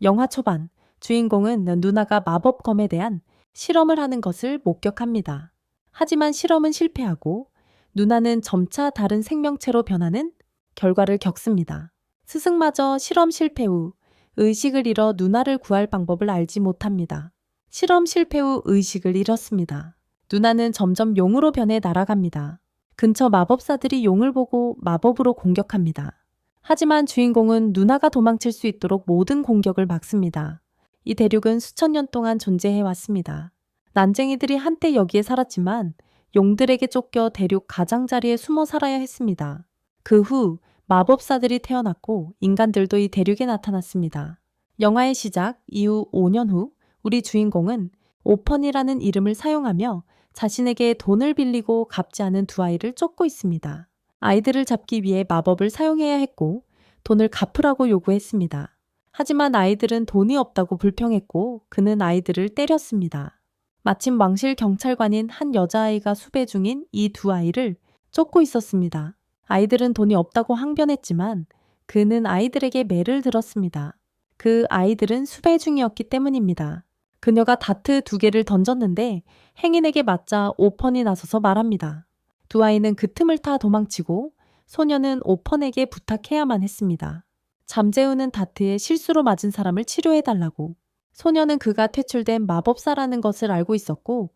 영화 초반, 주인공은 누나가 마법검에 대한 실험을 하는 것을 목격합니다. 하지만 실험은 실패하고 누나는 점차 다른 생명체로 변하는 결과를 겪습니다. 스승마저 실험 실패 후 의식을 잃어 누나를 구할 방법을 알지 못합니다. 실험 실패 후 의식을 잃었습니다. 누나는 점점 용으로 변해 날아갑니다. 근처 마법사들이 용을 보고 마법으로 공격합니다. 하지만 주인공은 누나가 도망칠 수 있도록 모든 공격을 막습니다. 이 대륙은 수천 년 동안 존재해 왔습니다. 난쟁이들이 한때 여기에 살았지만 용들에게 쫓겨 대륙 가장자리에 숨어 살아야 했습니다. 그 후 마법사들이 태어났고 인간들도 이 대륙에 나타났습니다. 영화의 시작 이후 5년 후 우리 주인공은 오펀이라는 이름을 사용하며 자신에게 돈을 빌리고 갚지 않은 두 아이를 쫓고 있습니다. 아이들을 잡기 위해 마법을 사용해야 했고 돈을 갚으라고 요구했습니다. 하지만 아이들은 돈이 없다고 불평했고 그는 아이들을 때렸습니다. 마침 왕실 경찰관인 한 여자아이가 수배 중인 이 두 아이를 쫓고 있었습니다. 아이들은 돈이 없다고 항변했지만 그는 아이들에게 매를 들었습니다. 그 아이들은 수배 중이었기 때문입니다. 그녀가 다트 2개를 던졌는데 행인에게 맞자 오펀이 나서서 말합니다. 두 아이는 그 틈을 타 도망치고 소녀는 오펀에게 부탁해야만 했습니다. 잠재우는 다트에 실수로 맞은 사람을 치료해달라고. 소녀는 그가 퇴출된 마법사라는 것을 알고 있었고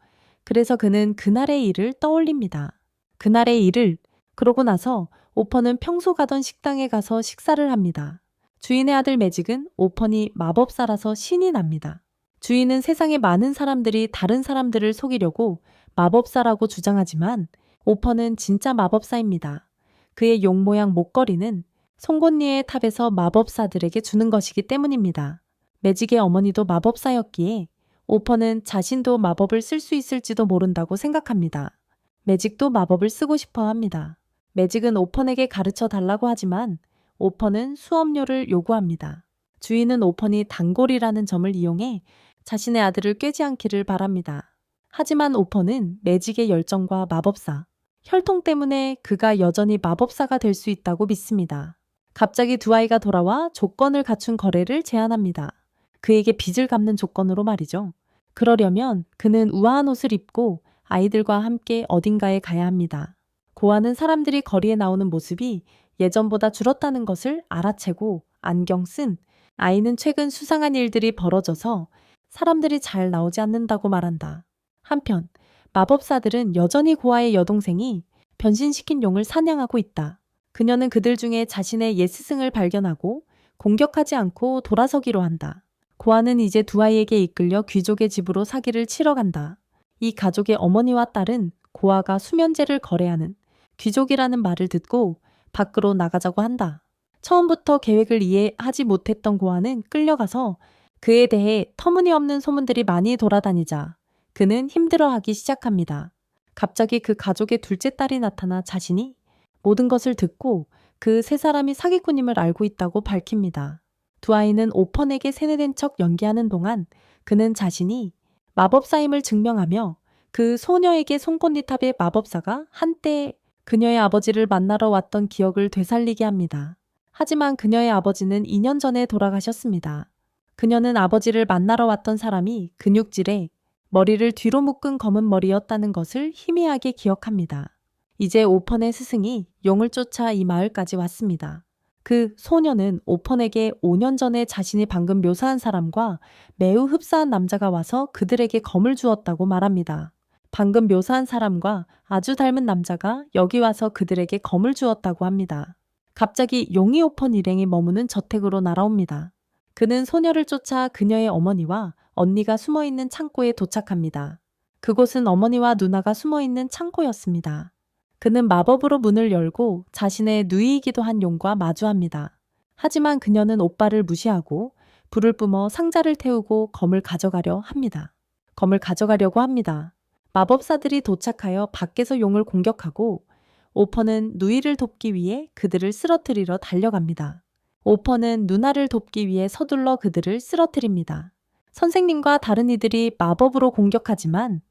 그래서 그는 그날의 일을 떠올립니다. 그날의 일을 그러고 나서 오펀은 평소 가던 식당에 가서 식사를 합니다. 주인의 아들 매직은 오펀이 마법사라서 신이 납니다. 주인은 세상의 많은 사람들이 다른 사람들을 속이려고 마법사라고 주장하지만 오펀은 진짜 마법사입니다. 그의 용 모양 목걸이는 송곳니의 탑에서 마법사들에게 주는 것이기 때문입니다. 매직의 어머니도 마법사였기에 오펀은 자신도 마법을 쓸 수 있을지도 모른다고 생각합니다. 매직도 마법을 쓰고 싶어 합니다. 매직은 오펀에게 가르쳐 달라고 하지만 오펀은 수업료를 요구합니다. 주인은 오펀이 단골이라는 점을 이용해 자신의 아들을 꿰지 않기를 바랍니다. 하지만 오펀은 매직의 열정과 마법사, 혈통 때문에 그가 여전히 마법사가 될 수 있다고 믿습니다. 갑자기 두 아이가 돌아와 조건을 갖춘 거래를 제안합니다. 그에게 빚을 갚는 조건으로 말이죠. 그러려면 그는 우아한 옷을 입고 아이들과 함께 어딘가에 가야 합니다. 고아는 사람들이 거리에 나오는 모습이 예전보다 줄었다는 것을 알아채고 안경 쓴 아이는 최근 수상한 일들이 벌어져서 사람들이 잘 나오지 않는다고 말한다. 한편 마법사들은 여전히 고아의 여동생이 변신시킨 용을 사냥하고 있다. 그녀는 그들 중에 자신의 옛 스승을 발견하고 공격하지 않고 돌아서기로 한다. 고아는 이제 두 아이에게 이끌려 귀족의 집으로 사기를 치러 간다. 이 가족의 어머니와 딸은 고아가 수면제를 거래하는 귀족이라는 말을 듣고 밖으로 나가자고 한다. 처음부터 계획을 이해하지 못했던 고아는 끌려가서 그에 대해 터무니없는 소문들이 많이 돌아다니자 그는 힘들어하기 시작합니다. 갑자기 그 가족의 둘째 딸이 나타나 자신이 모든 것을 듣고 그 세 사람이 사기꾼임을 알고 있다고 밝힙니다. 두 아이는 오펀에게 세뇌된 척 연기하는 동안 그는 자신이 마법사임을 증명하며 그 소녀에게 송곳니탑의 마법사가 한때 그녀의 아버지를 만나러 왔던 기억을 되살리게 합니다. 하지만 그녀의 아버지는 2년 전에 돌아가셨습니다. 그녀는 아버지를 만나러 왔던 사람이 근육질에 머리를 뒤로 묶은 검은 머리였다는 것을 희미하게 기억합니다. 이제 오펀의 스승이 용을 쫓아 이 마을까지 왔습니다. 그 소녀는 오펀에게 5년 전에 자신이 방금 묘사한 사람과 매우 흡사한 남자가 와서 그들에게 검을 주었다고 말합니다. 방금 묘사한 사람과 아주 닮은 남자가 여기 와서 그들에게 검을 주었다고 합니다. 갑자기 용이 오펀 일행이 머무는 저택으로 날아옵니다. 그는 소녀를 쫓아 그녀의 어머니와 언니가 숨어있는 창고에 도착합니다. 그곳은 어머니와 누나가 숨어있는 창고였습니다. 그는 마법으로 문을 열고 자신의 누이이기도 한 용과 마주합니다. 하지만 그녀는 오빠를 무시하고 불을 뿜어 상자를 태우고 검을 가져가려 합니다. 검을 가져가려고 합니다. 마법사들이 도착하여 밖에서 용을 공격하고 오퍼는 누이를 돕기 위해 그들을 쓰러뜨리러 달려갑니다. 오퍼는 누나를 돕기 위해 서둘러 그들을 쓰러뜨립니다. 선생님과 다른 이들이 마법으로 공격하지만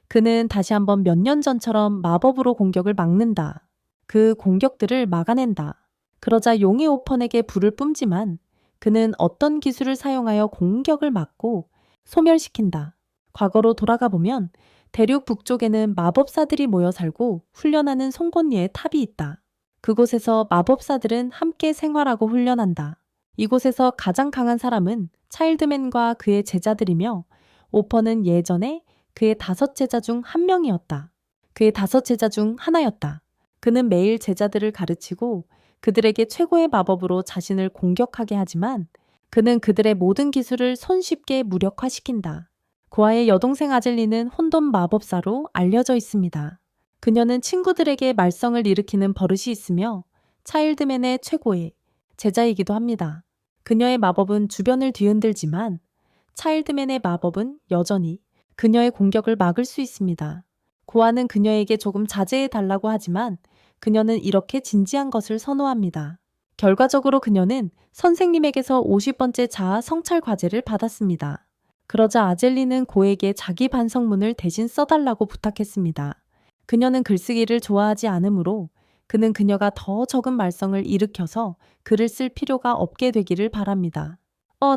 그는 다시 한번 몇 년 전처럼 마법으로 공격을 막는다. 그 공격들을 막아낸다. 그러자 용이 오펀에게 불을 뿜지만 그는 어떤 기술을 사용하여 공격을 막고 소멸시킨다. 과거로 돌아가 보면 대륙 북쪽에는 마법사들이 모여 살고 훈련하는 송곳니의 탑이 있다. 그곳에서 마법사들은 함께 생활하고 훈련한다. 이곳에서 가장 강한 사람은 차일드맨과 그의 제자들이며 오퍼는 예전에 그의 5제자 중 한 명이었다. 그의 5제자 중 하나였다. 그는 매일 제자들을 가르치고 그들에게 최고의 마법으로 자신을 공격하게 하지만 그는 그들의 모든 기술을 손쉽게 무력화시킨다. 고아의 여동생 아젤리는 혼돈 마법사로 알려져 있습니다. 그녀는 친구들에게 말썽을 일으키는 버릇이 있으며 차일드맨의 최고의 제자이기도 합니다. 그녀의 마법은 주변을 뒤흔들지만 차일드맨의 마법은 여전히 그녀의 공격을 막을 수 있습니다. 고아는 그녀에게 조금 자제해 달라고 하지만 그녀는 이렇게 진지한 것을 선호합니다. 결과적으로 그녀는 선생님에게서 50번째 자아 성찰 과제를 받았습니다. 그러자 아젤리는 고에게 자기 반성문을 대신 써달라고 부탁했습니다. 그녀는 글쓰기를 좋아하지 않으므로 그는 그녀가 더 적은 말썽을 일으켜서 글을 쓸 필요가 없게 되기를 바랍니다.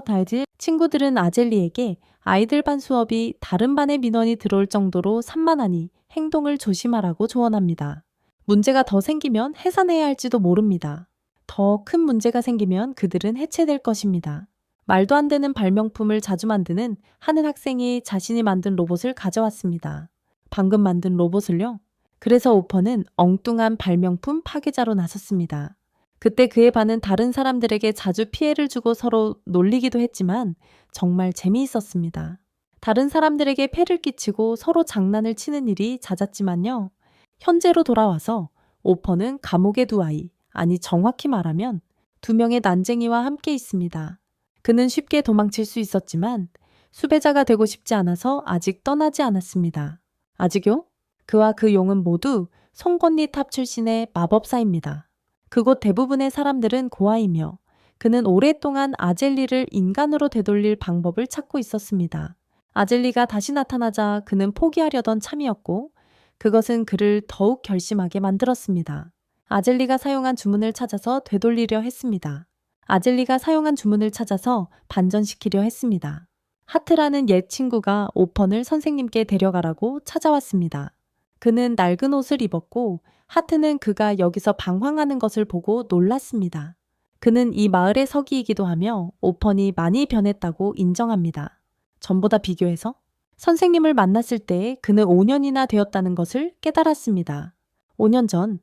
달지 친구들은 아젤리에게 아이들 반 수업이 다른 반의 민원이 들어올 정도로 산만하니 행동을 조심하라고 조언합니다. 문제가 더 생기면 해산해야 할지도 모릅니다. 더 큰 문제가 생기면 그들은 해체될 것입니다. 말도 안 되는 발명품을 자주 만드는 하는 학생이 자신이 만든 로봇을 가져왔습니다. 방금 만든 로봇을요? 그래서 오퍼는 엉뚱한 발명품 파괴자로 나섰습니다. 그때 그의 반은 다른 사람들에게 자주 피해를 주고 서로 놀리기도 했지만 정말 재미있었습니다. 다른 사람들에게 폐를 끼치고 서로 장난을 치는 일이 잦았지만요. 현재로 돌아와서 오퍼는 감옥의 두 아이, 아니 정확히 말하면 2명의 난쟁이와 함께 있습니다. 그는 쉽게 도망칠 수 있었지만 수배자가 되고 싶지 않아서 아직 떠나지 않았습니다. 아직요? 그와 그 용은 모두 송곳니 탑 출신의 마법사입니다. 그곳 대부분의 사람들은 고아이며 그는 오랫동안 아젤리를 인간으로 되돌릴 방법을 찾고 있었습니다. 아젤리가 다시 나타나자 그는 포기하려던 참이었고 그것은 그를 더욱 결심하게 만들었습니다. 아젤리가 사용한 주문을 찾아서 되돌리려 했습니다. 아젤리가 사용한 주문을 찾아서 반전시키려 했습니다. 하트라는 옛 친구가 오펀을 선생님께 데려가라고 찾아왔습니다. 그는 낡은 옷을 입었고 하트는 그가 여기서 방황하는 것을 보고 놀랐습니다. 그는 이 마을의 서기이기도 하며 오펀이 많이 변했다고 인정합니다. 전보다 비교해서 선생님을 만났을 때 그는 5년이나 되었다는 것을 깨달았습니다. 5년 전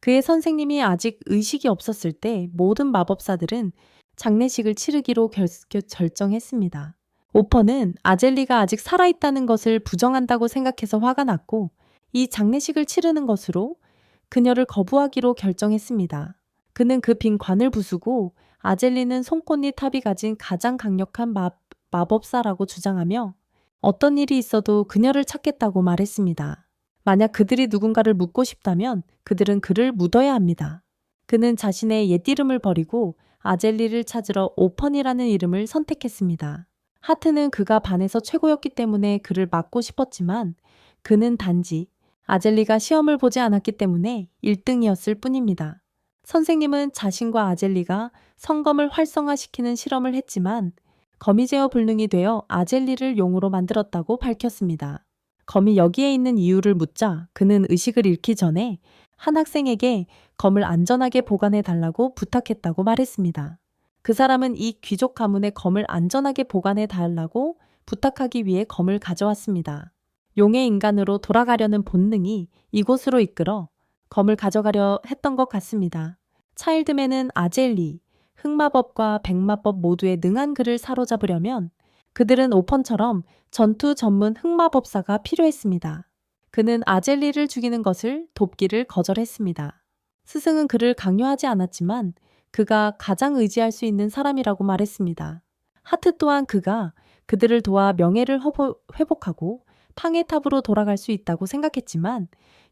그의 선생님이 아직 의식이 없었을 때 모든 마법사들은 장례식을 치르기로 결정했습니다. 오퍼는 아젤리가 아직 살아있다는 것을 부정한다고 생각해서 화가 났고 이 장례식을 치르는 것으로 그녀를 거부하기로 결정했습니다. 그는 그 빈 관을 부수고 아젤리는 송곳니 탑이 가진 가장 강력한 마법사라고 주장하며 어떤 일이 있어도 그녀를 찾겠다고 말했습니다. 만약 그들이 누군가를 묻고 싶다면 그들은 그를 묻어야 합니다. 그는 자신의 옛 이름을 버리고 아젤리를 찾으러 오펀이라는 이름을 선택했습니다. 하트는 그가 반에서 최고였기 때문에 그를 막고 싶었지만 그는 단지 아젤리가 시험을 보지 않았기 때문에 1등이었을 뿐입니다. 선생님은 자신과 아젤리가 성검을 활성화시키는 실험을 했지만 검이 제어 불능이 되어 아젤리를 용으로 만들었다고 밝혔습니다. 검이 여기에 있는 이유를 묻자 그는 의식을 잃기 전에 한 학생에게 검을 안전하게 보관해 달라고 부탁했다고 말했습니다. 그 사람은 이 귀족 가문의 검을 안전하게 보관해 달라고 부탁하기 위해 검을 가져왔습니다. 용의 인간으로 돌아가려는 본능이 이곳으로 이끌어 검을 가져가려 했던 것 같습니다. 차일드맨은 아젤리, 흑마법과 백마법 모두에 능한 그를 사로잡으려면 그들은 오펀처럼 전투 전문 흑마법사가 필요했습니다. 그는 아젤리를 죽이는 것을 돕기를 거절했습니다. 스승은 그를 강요하지 않았지만 그가 가장 의지할 수 있는 사람이라고 말했습니다. 하트 또한 그가 그들을 도와 명예를 회복하고 팡해탑으로 돌아갈 수 있다고 생각했지만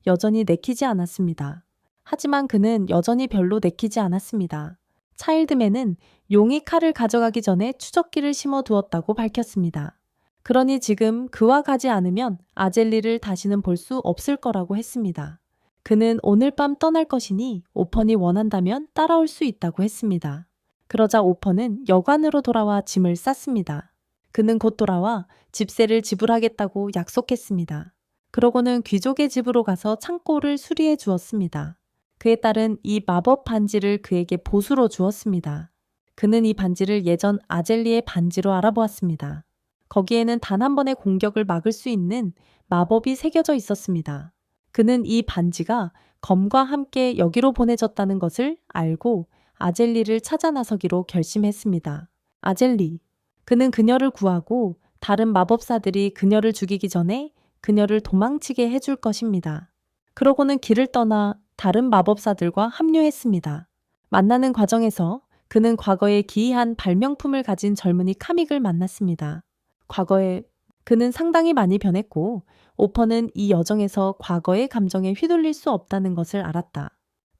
여전히 내키지 않았습니다. 하지만 그는 여전히 별로 내키지 않았습니다. 차일드맨은 용이 칼을 가져가기 전에 추적기를 심어 두었다고 밝혔습니다. 그러니 지금 그와 가지 않으면 아젤리를 다시는 볼 수 없을 거라고 했습니다. 그는 오늘 밤 떠날 것이니 오펀이 원한다면 따라올 수 있다고 했습니다. 그러자 오퍼는 여관으로 돌아와 짐을 쌌습니다. 그는 곧 돌아와 집세를 지불하겠다고 약속했습니다. 그러고는 귀족의 집으로 가서 창고를 수리해 주었습니다. 그에 따른 이 마법 반지를 그에게 보수로 주었습니다. 그는 이 반지를 예전 아젤리의 반지로 알아보았습니다. 거기에는 단 한 번의 공격을 막을 수 있는 마법이 새겨져 있었습니다. 그는 이 반지가 검과 함께 여기로 보내졌다는 것을 알고 아젤리를 찾아 나서기로 결심했습니다. 아젤리. 그는 그녀를 구하고 다른 마법사들이 그녀를 죽이기 전에 그녀를 도망치게 해줄 것입니다. 그러고는 길을 떠나 다른 마법사들과 합류했습니다. 만나는 과정에서 그는 과거에 기이한 발명품을 가진 젊은이 카믹을 만났습니다. 과거에 그는 상당히 많이 변했고 오퍼는 이 여정에서 과거의 감정에 휘둘릴 수 없다는 것을 알았다.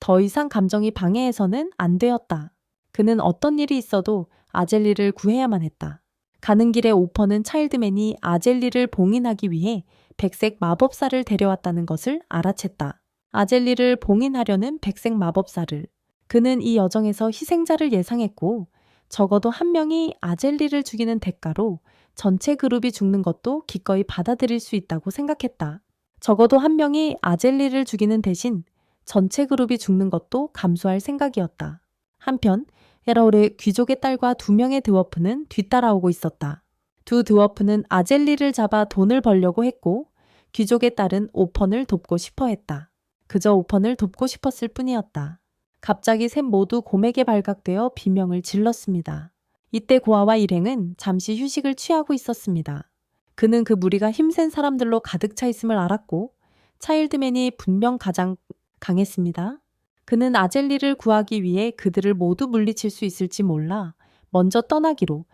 더 이상 감정이 방해해서는 안 되었다. 그는 어떤 일이 있어도 아젤리를 구해야만 했다. 가는 길에 오퍼는 차일드맨이 아젤리를 봉인하기 위해 백색 마법사를 데려왔다는 것을 알아챘다. 아젤리를 봉인하려는 백색 마법사를. 그는 이 여정에서 희생자를 예상했고 적어도 한 명이 아젤리를 죽이는 대가로 전체 그룹이 죽는 것도 기꺼이 받아들일 수 있다고 생각했다. 적어도 한 명이 아젤리를 죽이는 대신 전체 그룹이 죽는 것도 감수할 생각이었다. 한편 에라올의 귀족의 딸과 2명의 드워프는 뒤따라오고 있었다. 두 드워프는 아젤리를 잡아 돈을 벌려고 했고 귀족의 딸은 오펀을 돕고 싶어 했다. 그저 오펀을 돕고 싶었을 뿐이었다. 갑자기 셋 모두 곰에게 발각되어 비명을 질렀습니다. 이때 고아와 일행은 잠시 휴식을 취하고 있었습니다. 그는 그 무리가 힘센 사람들로 가득 차 있음을 알았고 차일드맨이 분명 가장 강했습니다. 그는 아젤리를 구하기 위해 그들을 모두 물리칠 수 있을지 몰라 먼저 떠나기로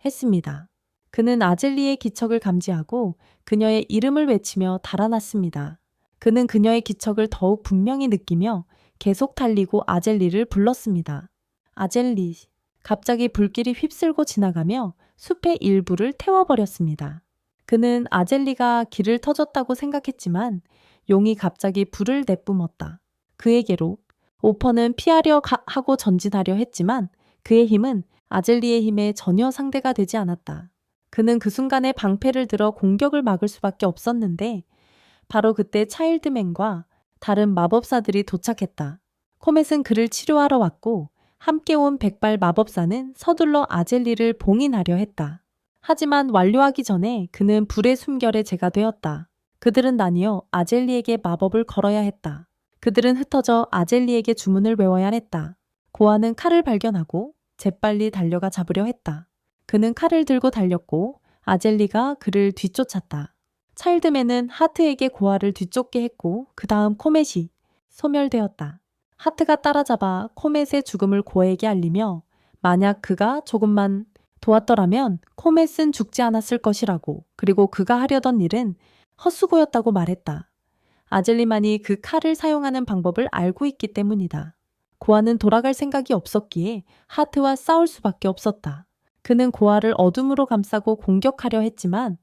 했습니다. 그는 아젤리의 기척을 감지하고 그녀의 이름을 외치며 달아났습니다. 그는 그녀의 기척을 더욱 분명히 느끼며 계속 달리고 아젤리를 불렀습니다. 아젤리. 갑자기 불길이 휩쓸고 지나가며 숲의 일부를 태워버렸습니다. 그는 아젤리가 길을 터졌다고 생각했지만 용이 갑자기 불을 내뿜었다. 그에게로 오퍼는 피하려 하고 전진하려 했지만 그의 힘은 아젤리의 힘에 전혀 상대가 되지 않았다. 그는 그 순간에 방패를 들어 공격을 막을 수밖에 없었는데 바로 그때 차일드맨과 다른 마법사들이 도착했다. 코멧은 그를 치료하러 왔고 함께 온 백발 마법사는 서둘러 아젤리를 봉인하려 했다. 하지만 완료하기 전에 그는 불의 숨결의 제가 되었다. 그들은 나뉘어 아젤리에게 마법을 걸어야 했다. 그들은 흩어져 아젤리에게 주문을 외워야 했다. 고아는 칼을 발견하고 재빨리 달려가 잡으려 했다. 그는 칼을 들고 달렸고 아젤리가 그를 뒤쫓았다. 차일드맨은 하트에게 고아를 뒤쫓게 했고 그 다음 코멧이 소멸되었다. 하트가 따라잡아 코멧의 죽음을 고아에게 알리며 만약 그가 조금만 도왔더라면 코멧은 죽지 않았을 것이라고 그리고 그가 하려던 일은 헛수고였다고 말했다. 아젤리만이 그 칼을 사용하는 방법을 알고 있기 때문이다. 고아는 돌아갈 생각이 없었기에 하트와 싸울 수밖에 없었다. 그는 고아를 어둠으로 감싸고 공격하려 했지만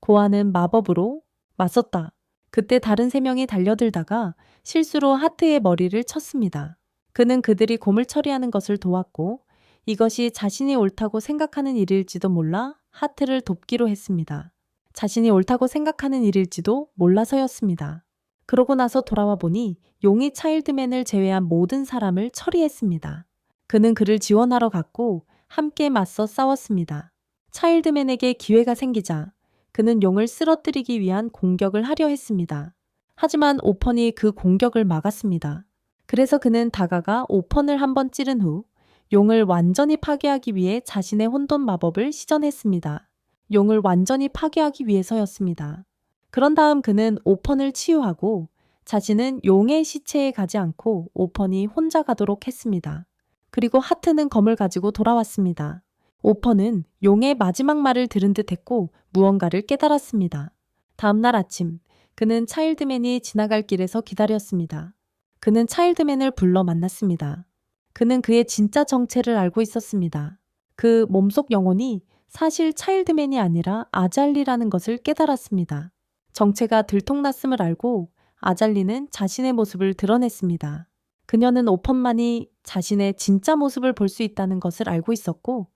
고아는 마법으로 맞섰다. 그때 다른 3명이 달려들다가 실수로 하트의 머리를 쳤습니다. 그는 그들이 곰을 처리하는 것을 도왔고 이것이 자신이 옳다고 생각하는 일일지도 몰라 하트를 돕기로 했습니다. 자신이 옳다고 생각하는 일일지도 몰라서였습니다. 그러고 나서 돌아와 보니 용이 차일드맨을 제외한 모든 사람을 처리했습니다. 그는 그를 지원하러 갔고 함께 맞서 싸웠습니다. 차일드맨에게 기회가 생기자 그는 용을 쓰러뜨리기 위한 공격을 하려 했습니다. 하지만 오펀이 그 공격을 막았습니다. 그래서 그는 다가가 오펀을 한번 찌른 후 용을 완전히 파괴하기 위해 자신의 혼돈 마법을 시전했습니다. 용을 완전히 파괴하기 위해서였습니다. 그런 다음 그는 오펀을 치유하고 자신은 용의 시체에 가지 않고 오펀이 혼자 가도록 했습니다. 그리고 하트는 검을 가지고 돌아왔습니다. 오펀은 용의 마지막 말을 들은 듯 했고 무언가를 깨달았습니다. 다음날 아침 그는 차일드맨이 지나갈 길에서 기다렸습니다. 그는 차일드맨을 불러 만났습니다. 그는 그의 진짜 정체를 알고 있었습니다. 그 몸속 영혼이 사실 차일드맨이 아니라 아잘리라는 것을 깨달았습니다. 정체가 들통났음을 알고 아잘리는 자신의 모습을 드러냈습니다. 그녀는 오펀만이 자신의 진짜 모습을 볼 수 있다는 것을 알고 있었고,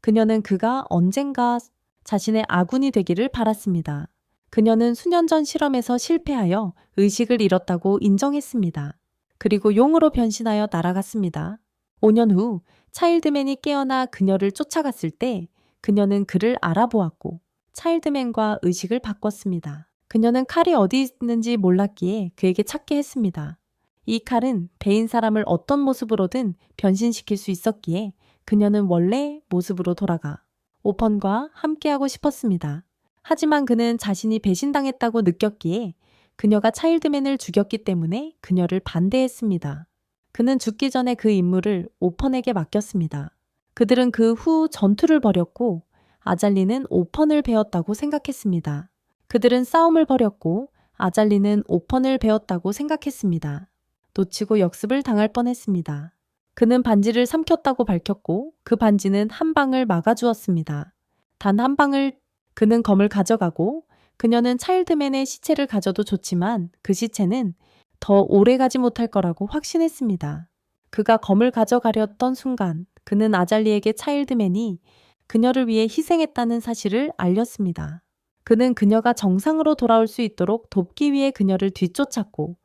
그녀는 그가 언젠가 자신의 아군이 되기를 바랐습니다. 그녀는 수년 전 실험에서 실패하여 의식을 잃었다고 인정했습니다. 그리고 용으로 변신하여 날아갔습니다. 5년 후 차일드맨이 깨어나 그녀를 쫓아갔을 때 그녀는 그를 알아보았고 차일드맨과 의식을 바꿨습니다. 그녀는 칼이 어디 있는지 몰랐기에 그에게 찾게 했습니다. 이 칼은 배인 사람을 어떤 모습으로든 변신시킬 수 있었기에 그녀는 원래 모습으로 돌아가 오펀과 함께하고 싶었습니다. 하지만 그는 자신이 배신당했다고 느꼈기에 그녀가 차일드맨을 죽였기 때문에 그녀를 반대했습니다. 그는 죽기 전에 그 임무를 오펀에게 맡겼습니다. 그들은 그 후 전투를 벌였고 아잘리는 오펀을 배웠다고 생각했습니다. 그들은 싸움을 벌였고 아잘리는 오펀을 배웠다고 생각했습니다. 놓치고 역습을 당할 뻔했습니다. 그는 반지를 삼켰다고 밝혔고 그 반지는 한 방을 막아주었습니다. 단 한 방을 그는 검을 가져가고 그녀는 차일드맨의 시체를 가져도 좋지만 그 시체는 더 오래 가지 못할 거라고 확신했습니다. 그가 검을 가져가려던 순간 그는 아잘리에게 차일드맨이 그녀를 위해 희생했다는 사실을 알렸습니다. 그는 그녀가 정상으로 돌아올 수 있도록 돕기 위해 그녀를 뒤쫓았고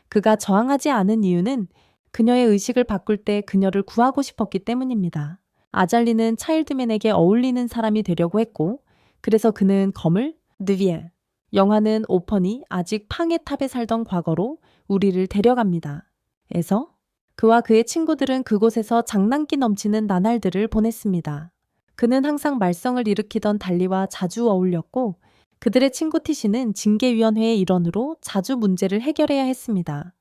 그가 저항하지 않은 이유는 그녀의 의식을 바꿀 때 그녀를 구하고 싶었기 때문입니다. 아잘리는 차일드맨에게 어울리는 사람이 되려고 했고 그래서 그는 검을 느비엘 영화는 오펀이 아직 팡의 탑에 살던 과거로 우리를 데려갑니다. 에서 그와 그의 친구들은 그곳에서 장난기 넘치는 나날들을 보냈습니다. 그는 항상 말썽을 일으키던 달리와 자주 어울렸고 그들의 친구 티시는 징계위원회의 일원으로 자주 문제를 해결해야 했습니다.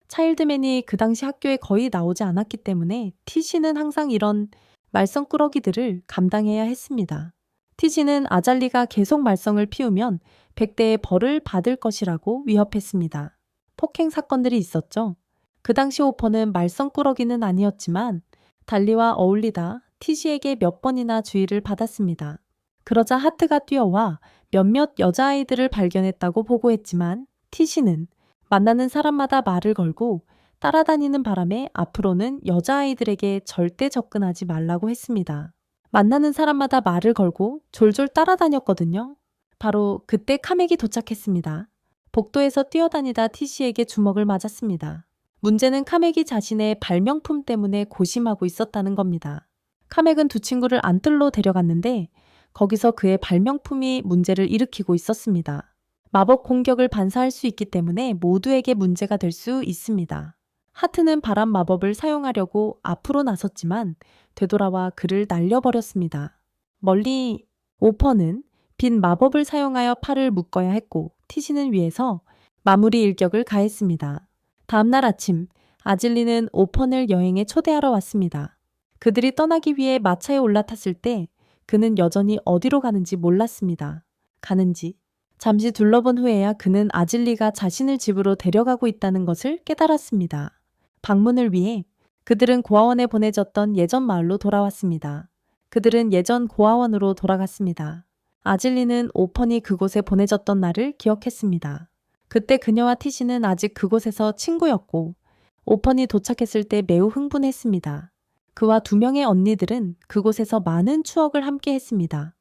차일드맨이 그 당시 학교에 거의 나오지 않았기 때문에 티시는 항상 이런 말썽꾸러기들을 감당해야 했습니다. 티시는 아잘리가 계속 말썽을 피우면 100대의 벌을 받을 것이라고 위협했습니다. 폭행 사건들이 있었죠. 그 당시 오퍼는 말썽꾸러기는 아니었지만 달리와 어울리다 티시에게 몇 번이나 주의를 받았습니다. 그러자 하트가 뛰어와 몇몇 여자아이들을 발견했다고 보고했지만 티시는 만나는 사람마다 말을 걸고 따라다니는 바람에 앞으로는 여자아이들에게 절대 접근하지 말라고 했습니다. 만나는 사람마다 말을 걸고 졸졸 따라다녔거든요. 바로 그때 카맥이 도착했습니다. 복도에서 뛰어다니다 티시에게 주먹을 맞았습니다. 문제는 카맥이 자신의 발명품 때문에 고심하고 있었다는 겁니다. 카맥은 두 친구를 안뜰로 데려갔는데 거기서 그의 발명품이 문제를 일으키고 있었습니다. 마법 공격을 반사할 수 있기 때문에 모두에게 문제가 될 수 있습니다. 하트는 바람 마법을 사용하려고 앞으로 나섰지만 되돌아와 그를 날려버렸습니다. 멀리 오퍼는 빈 마법을 사용하여 팔을 묶어야 했고 티시는 위에서 마무리 일격을 가했습니다. 다음날 아침 아질리는 오펀을 여행에 초대하러 왔습니다. 그들이 떠나기 위해 마차에 올라탔을 때 그는 여전히 어디로 가는지 몰랐습니다. 잠시 둘러본 후에야 그는 아질리가 자신을 집으로 데려가고 있다는 것을 깨달았습니다. 방문을 위해 그들은 고아원에 보내졌던 예전 마을로 돌아왔습니다. 그들은 예전 고아원으로 돌아갔습니다. 아질리는 오펀이 그곳에 보내졌던 날을 기억했습니다. 그때 그녀와 티시는 아직 그곳에서 친구였고 오펀이 도착했을 때 매우 흥분했습니다. 그와 두 명의 언니들은 그곳에서 많은 추억을 함께 했습니다.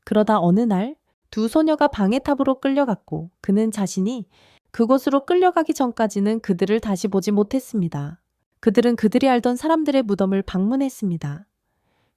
그러다 어느 날 두 소녀가 방해탑으로 끌려갔고 그는 자신이 그곳으로 끌려가기 전까지는 그들을 다시 보지 못했습니다. 그들은 그들이 알던 사람들의 무덤을 방문했습니다.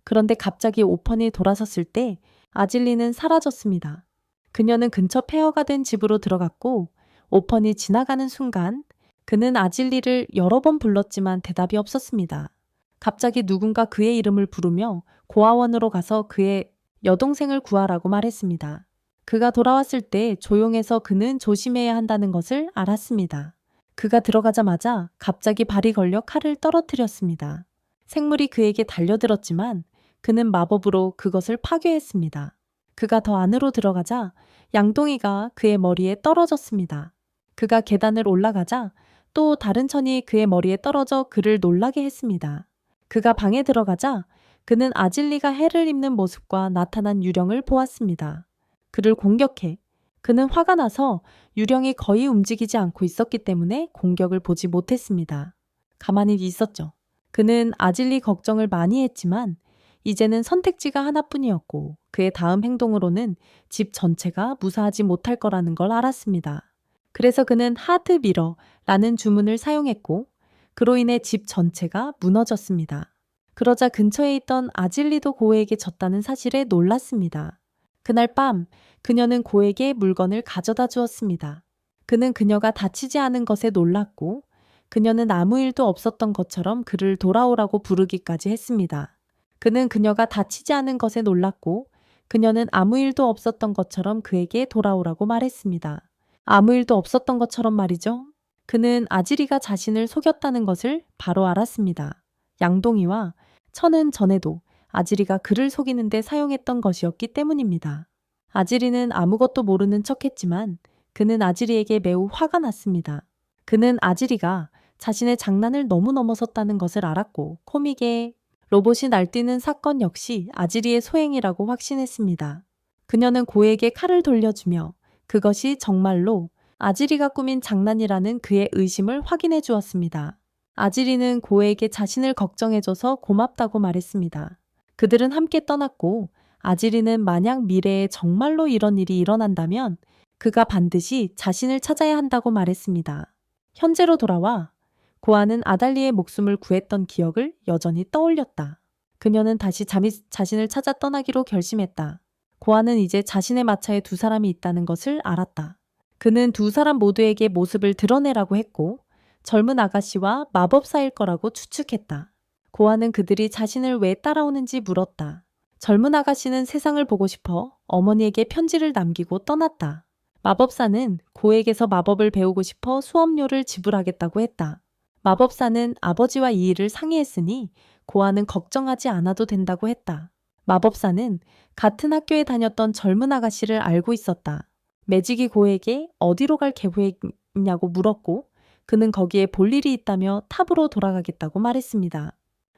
그런데 갑자기 오펀이 돌아섰을 때 아질리는 사라졌습니다. 그녀는 근처 폐허가 된 집으로 들어갔고 오펀이 지나가는 순간 그는 아질리를 여러 번 불렀지만 대답이 없었습니다. 갑자기 누군가 그의 이름을 부르며 고아원으로 가서 그의 여동생을 구하라고 말했습니다. 그가 돌아왔을 때 조용해서 그는 조심해야 한다는 것을 알았습니다. 그가 들어가자마자 갑자기 발이 걸려 칼을 떨어뜨렸습니다. 생물이 그에게 달려들었지만 그는 마법으로 그것을 파괴했습니다. 그가 더 안으로 들어가자 양동이가 그의 머리에 떨어졌습니다. 그가 계단을 올라가자 또 다른 천이 그의 머리에 떨어져 그를 놀라게 했습니다. 그가 방에 들어가자 그는 아질리가 해를 입는 모습과 나타난 유령을 보았습니다. 그를 공격해 그는 화가 나서 유령이 거의 움직이지 않고 있었기 때문에 공격을 보지 못했습니다. 가만히 있었죠. 그는 아질리 걱정을 많이 했지만 이제는 선택지가 하나뿐이었고 그의 다음 행동으로는 집 전체가 무사하지 못할 거라는 걸 알았습니다. 그래서 그는 하트 미러라는 주문을 사용했고 그로 인해 집 전체가 무너졌습니다. 그러자 근처에 있던 아질리도 고에게 졌다는 사실에 놀랐습니다. 그날 밤 그녀는 고에게 물건을 가져다 주었습니다. 그는 그녀가 다치지 않은 것에 놀랐고 그녀는 아무 일도 없었던 것처럼 그를 돌아오라고 부르기까지 했습니다. 그는 그녀가 다치지 않은 것에 놀랐고 그녀는 아무 일도 없었던 것처럼 그에게 돌아오라고 말했습니다. 아무 일도 없었던 것처럼 말이죠. 그는 아지리가 자신을 속였다는 것을 바로 알았습니다. 양동이와 천은 전에도 아지리가 그를 속이는데 사용했던 것이었기 때문입니다. 아지리는 아무것도 모르는 척했지만 그는 아지리에게 매우 화가 났습니다. 그는 아지리가 자신의 장난을 너무 넘어섰다는 것을 알았고 코믹의 로봇이 날뛰는 사건 역시 아지리의 소행이라고 확신했습니다. 그녀는 고에게 칼을 돌려주며 그것이 정말로 아지리가 꾸민 장난이라는 그의 의심을 확인해 주었습니다. 아지리는 고에게 자신을 걱정해줘서 고맙다고 말했습니다. 그들은 함께 떠났고 아지리는 만약 미래에 정말로 이런 일이 일어난다면 그가 반드시 자신을 찾아야 한다고 말했습니다. 현재로 돌아와 고아는 아달리의 목숨을 구했던 기억을 여전히 떠올렸다. 그녀는 다시 자신을 찾아 떠나기로 결심했다. 고아는 이제 자신의 마차에 두 사람이 있다는 것을 알았다. 그는 두 사람 모두에게 모습을 드러내라고 했고 젊은 아가씨와 마법사일 거라고 추측했다. 고아는 그들이 자신을 왜 따라오는지 물었다. 젊은 아가씨는 세상을 보고 싶어 어머니에게 편지를 남기고 떠났다. 마법사는 고에게서 마법을 배우고 싶어 수업료를 지불하겠다고 했다. 마법사는 아버지와 이 일을 상의했으니 고아는 걱정하지 않아도 된다고 했다. 마법사는 같은 학교에 다녔던 젊은 아가씨를 알고 있었다. 매직이 고에게 어디로 갈 계획이냐고 물었고 그는 거기에 볼 일이 있다며 탑으로 돌아가겠다고 말했습니다.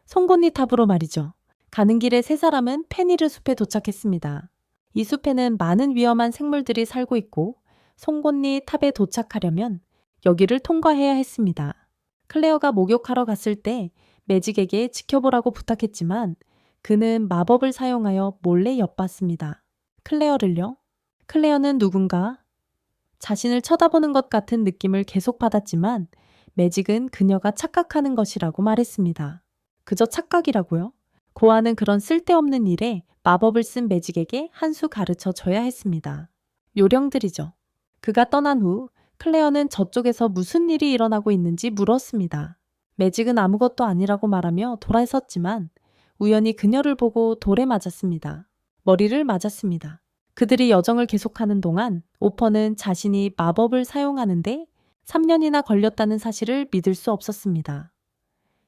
송곳니 탑으로 말이죠. 가는 길에 세 사람은 페니르 숲에 도착했습니다. 이 숲에는 많은 위험한 생물들이 살고 있고 송곳니 탑에 도착하려면 여기를 통과해야 했습니다. 클레어가 목욕하러 갔을 때 매직에게 지켜보라고 부탁했지만 그는 마법을 사용하여 몰래 엿봤습니다. 클레어를요? 클레어는 누군가 자신을 쳐다보는 것 같은 느낌을 계속 받았지만 매직은 그녀가 착각하는 것이라고 말했습니다. 그저 착각이라고요? 고아는 그런 쓸데없는 일에 마법을 쓴 매직에게 한 수 가르쳐 줘야 했습니다. 요령들이죠. 그가 떠난 후 클레어는 저쪽에서 무슨 일이 일어나고 있는지 물었습니다. 매직은 아무것도 아니라고 말하며 돌아섰지만 우연히 그녀를 보고 돌에 맞았습니다. 머리를 맞았습니다. 그들이 여정을 계속하는 동안 오퍼는 자신이 마법을 사용하는데 3년이나 걸렸다는 사실을 믿을 수 없었습니다.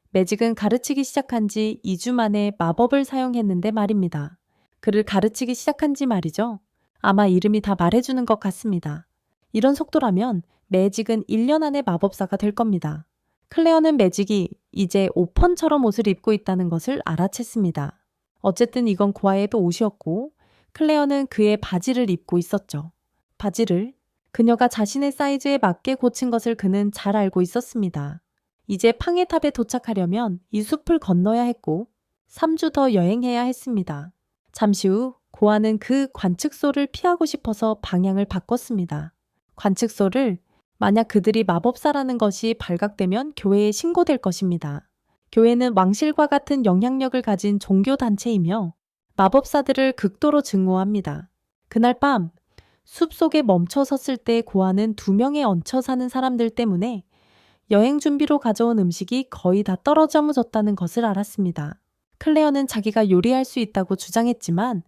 매직은 가르치기 시작한 지 2주 만에 마법을 사용했는데 말입니다. 그를 가르치기 시작한 지 말이죠. 아마 이름이 다 말해주는 것 같습니다. 이런 속도라면 매직은 1년 안에 마법사가 될 겁니다. 클레어는 매직이 이제 오펀처럼 옷을 입고 있다는 것을 알아챘습니다. 어쨌든 이건 고아의 옷이었고 클레어는 그의 바지를 입고 있었죠. 바지를 그녀가 자신의 사이즈에 맞게 고친 것을 그는 잘 알고 있었습니다. 이제 팡해탑에 도착하려면 이 숲을 건너야 했고 3주 더 여행해야 했습니다. 잠시 후 고아는 그 관측소를 피하고 싶어서 방향을 바꿨습니다. 관측소를 만약 그들이 마법사라는 것이 발각되면 교회에 신고될 것입니다. 교회는 왕실과 같은 영향력을 가진 종교단체이며 마법사들을 극도로 증오합니다. 그날 밤 숲속에 멈춰 섰을 때 고아는 2명의 얹혀 사는 사람들 때문에 여행 준비로 가져온 음식이 거의 다 떨어져졌다는 것을 알았습니다. 클레어는 자기가 요리할 수 있다고 주장했지만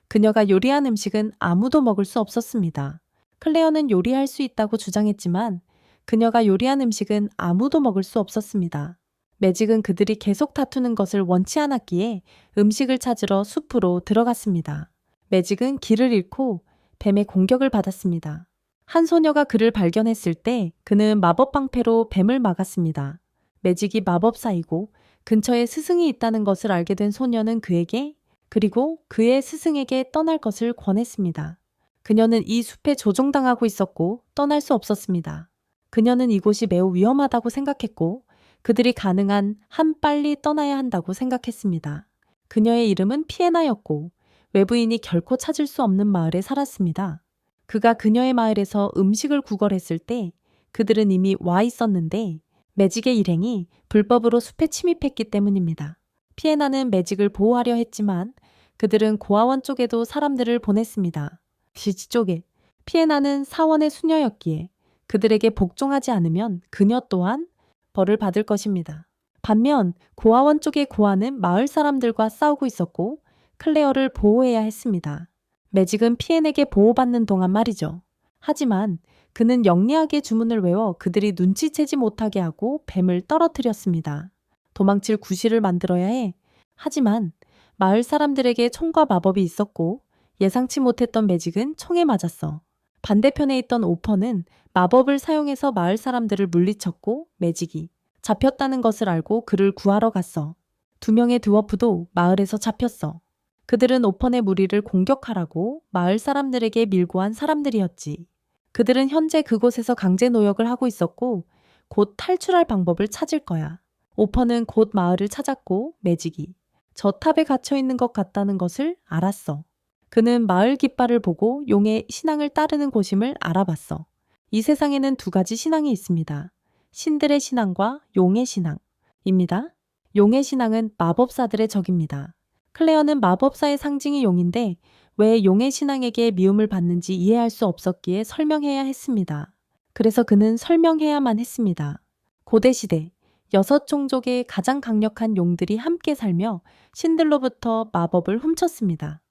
그녀가 요리한 음식은 아무도 먹을 수 없었습니다. 클레어는 요리할 수 있다고 주장했지만 그녀가 요리한 음식은 아무도 먹을 수 없었습니다. 매직은 그들이 계속 다투는 것을 원치 않았기에 음식을 찾으러 숲으로 들어갔습니다. 매직은 길을 잃고 뱀의 공격을 받았습니다. 한 소녀가 그를 발견했을 때 그는 마법 방패로 뱀을 막았습니다. 매직이 마법사이고 근처에 스승이 있다는 것을 알게 된 소녀는 그에게 그리고 그의 스승에게 떠날 것을 권했습니다. 그녀는 이 숲에 조종당하고 있었고 떠날 수 없었습니다. 그녀는 이곳이 매우 위험하다고 생각했고 그들이 가능한 한 빨리 떠나야 한다고 생각했습니다. 그녀의 이름은 피에나였고 외부인이 결코 찾을 수 없는 마을에 살았습니다. 그가 그녀의 마을에서 음식을 구걸했을 때 그들은 이미 와 있었는데 매직의 일행이 불법으로 숲에 침입했기 때문입니다. 피에나는 매직을 보호하려 했지만 그들은 고아원 쪽에도 사람들을 보냈습니다. 지지 쪽에 피에나는 사원의 수녀였기에 그들에게 복종하지 않으면 그녀 또한 벌을 받을 것입니다. 반면 고아원 쪽의 고아는 마을 사람들과 싸우고 있었고 클레어를 보호해야 했습니다. 매직은 피엔에게 보호받는 동안 말이죠. 하지만 그는 영리하게 주문을 외워 그들이 눈치채지 못하게 하고 뱀을 떨어뜨렸습니다. 도망칠 구실을 만들어야 해. 하지만 마을 사람들에게 총과 마법이 있었고 예상치 못했던 매직은 총에 맞았어. 반대편에 있던 오퍼는 마법을 사용해서 마을 사람들을 물리쳤고 매직이 잡혔다는 것을 알고 그를 구하러 갔어. 2명의 드워프도 마을에서 잡혔어. 그들은 오펀의 무리를 공격하라고 마을 사람들에게 밀고 한 사람들이었지. 그들은 현재 그곳에서 강제 노역을 하고 있었고 곧 탈출할 방법을 찾을 거야. 오펀은 곧 마을을 찾았고 매직이 저 탑에 갇혀 있는 것 같다는 것을 알았어. 그는 마을 깃발을 보고 용의 신앙을 따르는 곳임을 알아봤어. 이 세상에는 2가지 신앙이 있습니다. 신들의 신앙과 용의 신앙입니다. 용의 신앙은 마법사들의 적입니다. 클레어는 마법사의 상징이 용인데 왜 용의 신앙에게 미움을 받는지 이해할 수 없었기에 설명해야 했습니다. 그래서 그는 설명해야만 했습니다. 고대시대 6종족의 가장 강력한 용들이 함께 살며 신들로부터 마법을 훔쳤습니다.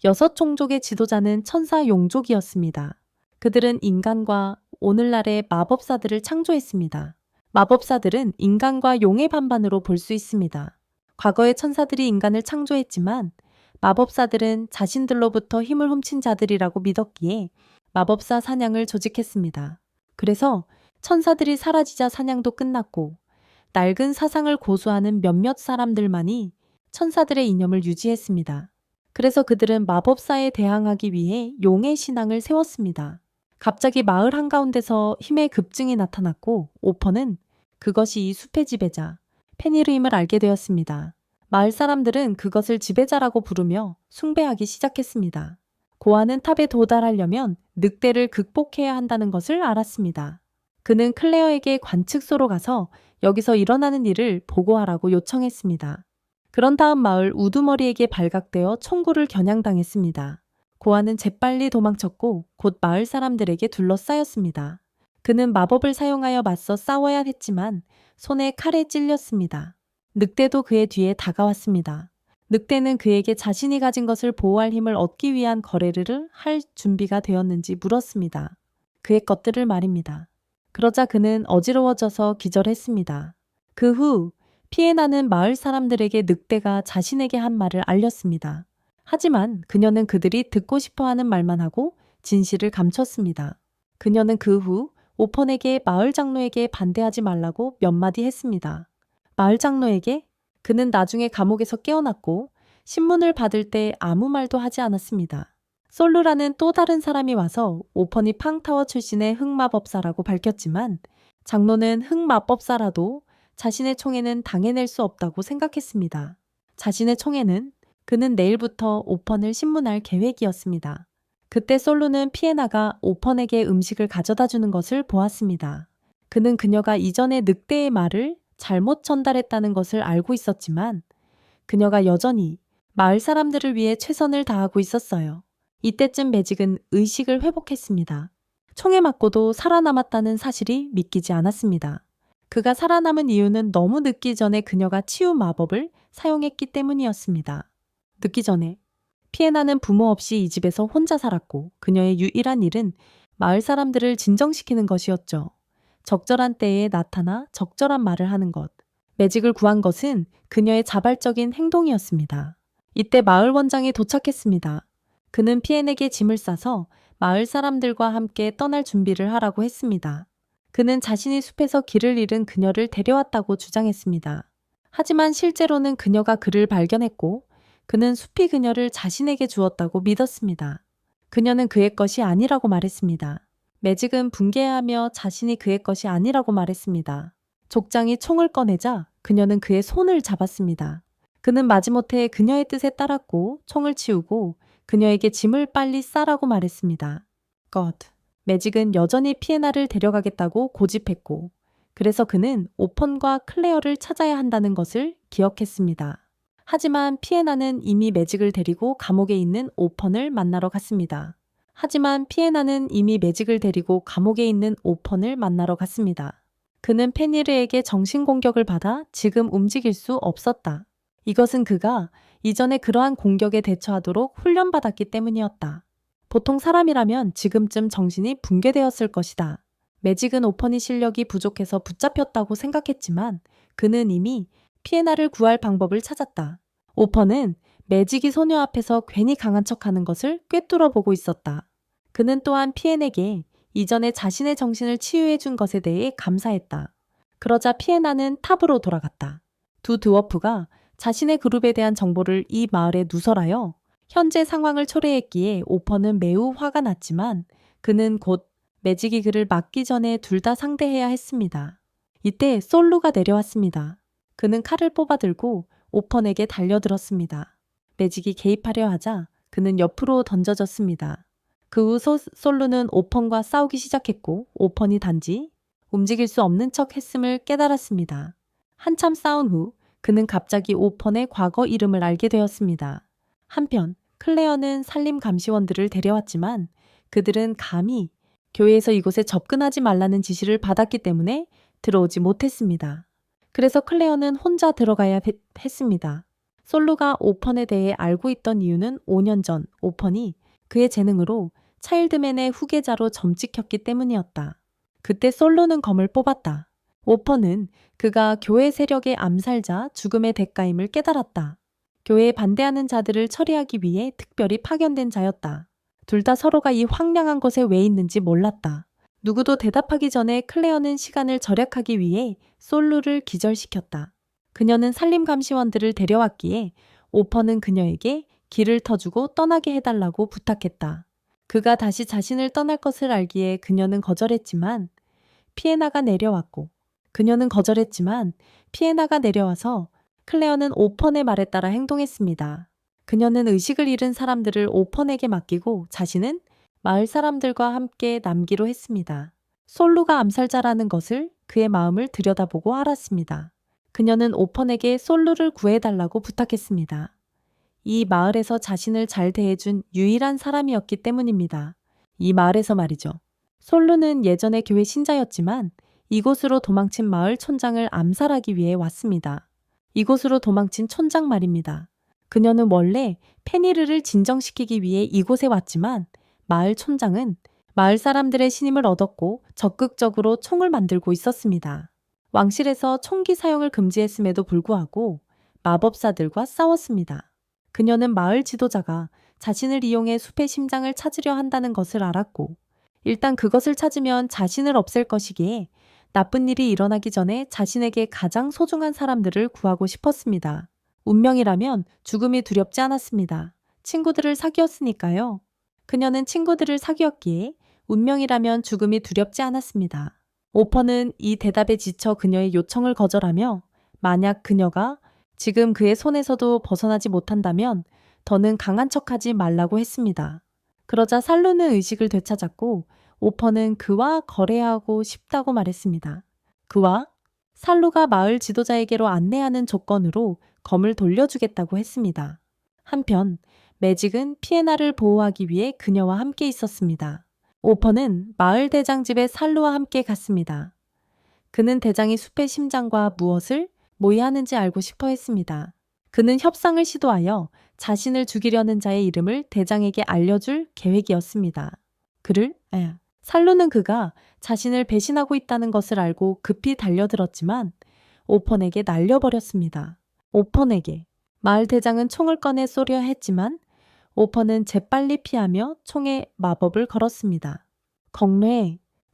6종족의 지도자는 천사 용족이었습니다. 그들은 인간과 오늘날의 마법사들을 창조했습니다. 마법사들은 인간과 용의 반반으로 볼 수 있습니다. 과거의 천사들이 인간을 창조했지만 마법사들은 자신들로부터 힘을 훔친 자들이라고 믿었기에 마법사 사냥을 조직했습니다. 그래서 천사들이 사라지자 사냥도 끝났고 낡은 사상을 고수하는 몇몇 사람들만이 천사들의 이념을 유지했습니다. 그래서 그들은 마법사에 대항하기 위해 용의 신앙을 세웠습니다. 갑자기 마을 한가운데서 힘의 급증이 나타났고 오퍼는 그것이 이 숲의 지배자 페니르임을 알게 되었습니다. 마을 사람들은 그것을 지배자라고 부르며 숭배하기 시작했습니다. 고아는 탑에 도달하려면 늑대를 극복해야 한다는 것을 알았습니다. 그는 클레어에게 관측소로 가서 여기서 일어나는 일을 보고하라고 요청했습니다. 그런 다음 마을 우두머리에게 발각되어 총구를 겨냥당했습니다. 고아는 재빨리 도망쳤고 곧 마을 사람들에게 둘러싸였습니다. 그는 마법을 사용하여 맞서 싸워야 했지만 손에 칼에 찔렸습니다. 늑대도 그의 뒤에 다가왔습니다. 늑대는 그에게 자신이 가진 것을 보호할 힘을 얻기 위한 거래를 할 준비가 되었는지 물었습니다. 그의 것들을 말입니다. 그러자 그는 어지러워져서 기절했습니다. 그 후 피에나는 마을 사람들에게 늑대가 자신에게 한 말을 알렸습니다. 하지만 그녀는 그들이 듣고 싶어하는 말만 하고 진실을 감췄습니다. 그녀는 그 후 오펀에게 마을 장로에게 반대하지 말라고 몇 마디 했습니다. 마을 장로에게? 그는 나중에 감옥에서 깨어났고 신문을 받을 때 아무 말도 하지 않았습니다. 솔루라는 또 다른 사람이 와서 오펀이 팡타워 출신의 흑마법사라고 밝혔지만 장로는 흑마법사라도 자신의 총에는 당해낼 수 없다고 생각했습니다. 자신의 총에는 그는 내일부터 오펀을 신문할 계획이었습니다. 그때 솔루는 피에나가 오펀에게 음식을 가져다 주는 것을 보았습니다. 그는 그녀가 이전에 늑대의 말을 잘못 전달했다는 것을 알고 있었지만 그녀가 여전히 마을 사람들을 위해 최선을 다하고 있었어요. 이때쯤 매직은 의식을 회복했습니다. 총에 맞고도 살아남았다는 사실이 믿기지 않았습니다. 그가 살아남은 이유는 너무 늦기 전에 그녀가 치유 마법을 사용했기 때문이었습니다. 늦기 전에 피에나는 부모 없이 이 집에서 혼자 살았고 그녀의 유일한 일은 마을 사람들을 진정시키는 것이었죠. 적절한 때에 나타나 적절한 말을 하는 것. 매직을 구한 것은 그녀의 자발적인 행동이었습니다. 이때 마을 원장이 도착했습니다. 그는 피엔에게 짐을 싸서 마을 사람들과 함께 떠날 준비를 하라고 했습니다. 그는 자신이 숲에서 길을 잃은 그녀를 데려왔다고 주장했습니다. 하지만 실제로는 그녀가 그를 발견했고 그는 숲이 그녀를 자신에게 주었다고 믿었습니다. 그녀는 그의 것이 아니라고 말했습니다. 매직은 붕괴하며 자신이 그의 것이 아니라고 말했습니다. 족장이 총을 꺼내자 그녀는 그의 손을 잡았습니다. 그는 마지못해 그녀의 뜻에 따랐고 총을 치우고 그녀에게 짐을 빨리 싸라고 말했습니다. God. 매직은 여전히 피에나를 데려가겠다고 고집했고 그래서 그는 오펀과 클레어를 찾아야 한다는 것을 기억했습니다. 하지만 피에나는 이미 매직을 데리고 감옥에 있는 오펀을 만나러 갔습니다. 그는 페니르에게 정신공격을 받아 지금 움직일 수 없었다. 이것은 그가 이전에 그러한 공격에 대처하도록 훈련받았기 때문이었다. 보통 사람이라면 지금쯤 정신이 붕괴되었을 것이다. 매직은 오펀이 실력이 부족해서 붙잡혔다고 생각했지만 그는 이미 피에나를 구할 방법을 찾았다. 오펀은 매직이 소녀 앞에서 괜히 강한 척하는 것을 꿰뚫어 보고 있었다. 그는 또한 피엔에게 이전에 자신의 정신을 치유해 준 것에 대해 감사했다. 그러자 피에나는 탑으로 돌아갔다. 두 드워프가 자신의 그룹에 대한 정보를 이 마을에 누설하여 현재 상황을 초래했기에 오펀은 매우 화가 났지만 그는 곧 매직이 그를 막기 전에 둘 다 상대해야 했습니다. 이때 솔루가 내려왔습니다. 그는 칼을 뽑아들고 오펀에게 달려들었습니다. 매직이 개입하려 하자 그는 옆으로 던져졌습니다. 그 후 솔루는 오펀과 싸우기 시작했고 오펀이 단지 움직일 수 없는 척 했음을 깨달았습니다. 한참 싸운 후 그는 갑자기 오펀의 과거 이름을 알게 되었습니다. 한편 클레어는 산림 감시원들을 데려왔지만 그들은 감히 교회에서 이곳에 접근하지 말라는 지시를 받았기 때문에 들어오지 못했습니다. 그래서 클레어는 혼자 들어가야 했습니다. 솔루가 오펀에 대해 알고 있던 이유는 5년 전 오펀이 그의 재능으로 차일드맨의 후계자로 점찍혔기 때문이었다. 그때 솔루는 검을 뽑았다. 오펀은 그가 교회 세력의 암살자 죽음의 대가임을 깨달았다. 교회에 반대하는 자들을 처리하기 위해 특별히 파견된 자였다. 둘 다 서로가 이 황량한 곳에 왜 있는지 몰랐다. 누구도 대답하기 전에 클레어는 시간을 절약하기 위해 솔루를 기절시켰다. 그녀는 산림감시원들을 데려왔기에 오펀은 그녀에게 길을 터주고 떠나게 해달라고 부탁했다. 그가 다시 자신을 떠날 것을 알기에 그녀는 거절했지만 피에나가 내려와서 클레어는 오펀의 말에 따라 행동했습니다. 그녀는 의식을 잃은 사람들을 오펀에게 맡기고 자신은 마을 사람들과 함께 남기로 했습니다. 솔루가 암살자라는 것을 그의 마음을 들여다보고 알았습니다. 그녀는 오펀에게 솔루를 구해달라고 부탁했습니다. 이 마을에서 자신을 잘 대해준 유일한 사람이었기 때문입니다. 이 마을에서 말이죠. 솔루는 예전에 교회 신자였지만 이곳으로 도망친 마을 촌장을 암살하기 위해 왔습니다. 이곳으로 도망친 촌장 말입니다. 그녀는 원래 페니르를 진정시키기 위해 이곳에 왔지만 마을 촌장은 마을 사람들의 신임을 얻었고 적극적으로 총을 만들고 있었습니다. 왕실에서 총기 사용을 금지했음에도 불구하고 마법사들과 싸웠습니다. 그녀는 마을 지도자가 자신을 이용해 숲의 심장을 찾으려 한다는 것을 알았고 일단 그것을 찾으면 자신을 없앨 것이기에 나쁜 일이 일어나기 전에 자신에게 가장 소중한 사람들을 구하고 싶었습니다. 운명이라면 죽음이 두렵지 않았습니다. 친구들을 사귀었으니까요. 그녀는 친구들을 사귀었기에 운명이라면 죽음이 두렵지 않았습니다. 오펀은 이 대답에 지쳐 그녀의 요청을 거절하며 만약 그녀가 지금 그의 손에서도 벗어나지 못한다면 더는 강한 척하지 말라고 했습니다. 그러자 살루는 의식을 되찾았고 오펀은 그와 거래하고 싶다고 말했습니다. 그와 살루가 마을 지도자에게로 안내하는 조건으로 검을 돌려주겠다고 했습니다. 한편 매직은 피에나를 보호하기 위해 그녀와 함께 있었습니다. 오펀은 마을 대장 집에 살루와 함께 갔습니다. 그는 대장이 숲의 심장과 무엇을 모의하는지 알고 싶어 했습니다. 그는 협상을 시도하여 자신을 죽이려는 자의 이름을 대장에게 알려줄 계획이었습니다. 살루는 그가 자신을 배신하고 있다는 것을 알고 급히 달려들었지만 오펀에게 날려버렸습니다. 마을 대장은 총을 꺼내 쏘려 했지만 오펀은 재빨리 피하며 총에 마법을 걸었습니다.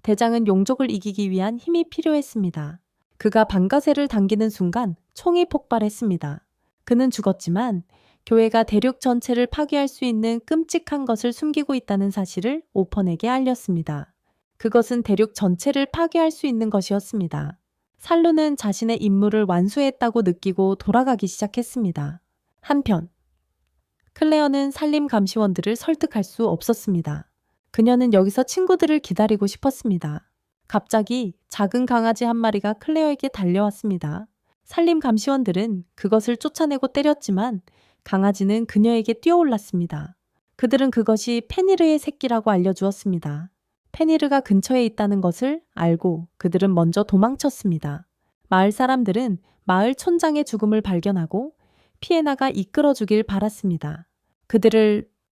대장은 용족을 이기기 위한 힘이 필요했습니다. 그가 방가쇠를 당기는 순간 총이 폭발했습니다. 그는 죽었지만 교회가 대륙 전체를 파괴할 수 있는 끔찍한 것을 숨기고 있다는 사실을 오펀에게 알렸습니다. 그것은 대륙 전체를 파괴할 수 있는 것이었습니다. 살루는 자신의 임무를 완수했다고 느끼고 돌아가기 시작했습니다. 한편 클레어는 산림 감시원들을 설득할 수 없었습니다. 그녀는 여기서 친구들을 기다리고 싶었습니다. 갑자기 작은 강아지 한 마리가 클레어에게 달려왔습니다. 산림 감시원들은 그것을 쫓아내고 때렸지만 강아지는 그녀에게 뛰어올랐습니다. 그들은 그것이 페니르의 새끼라고 알려주었습니다. 페니르가 근처에 있다는 것을 알고 그들은 먼저 도망쳤습니다. 마을 사람들은 마을 촌장의 죽음을 발견하고 피에나가 이끌어주길 바랐습니다.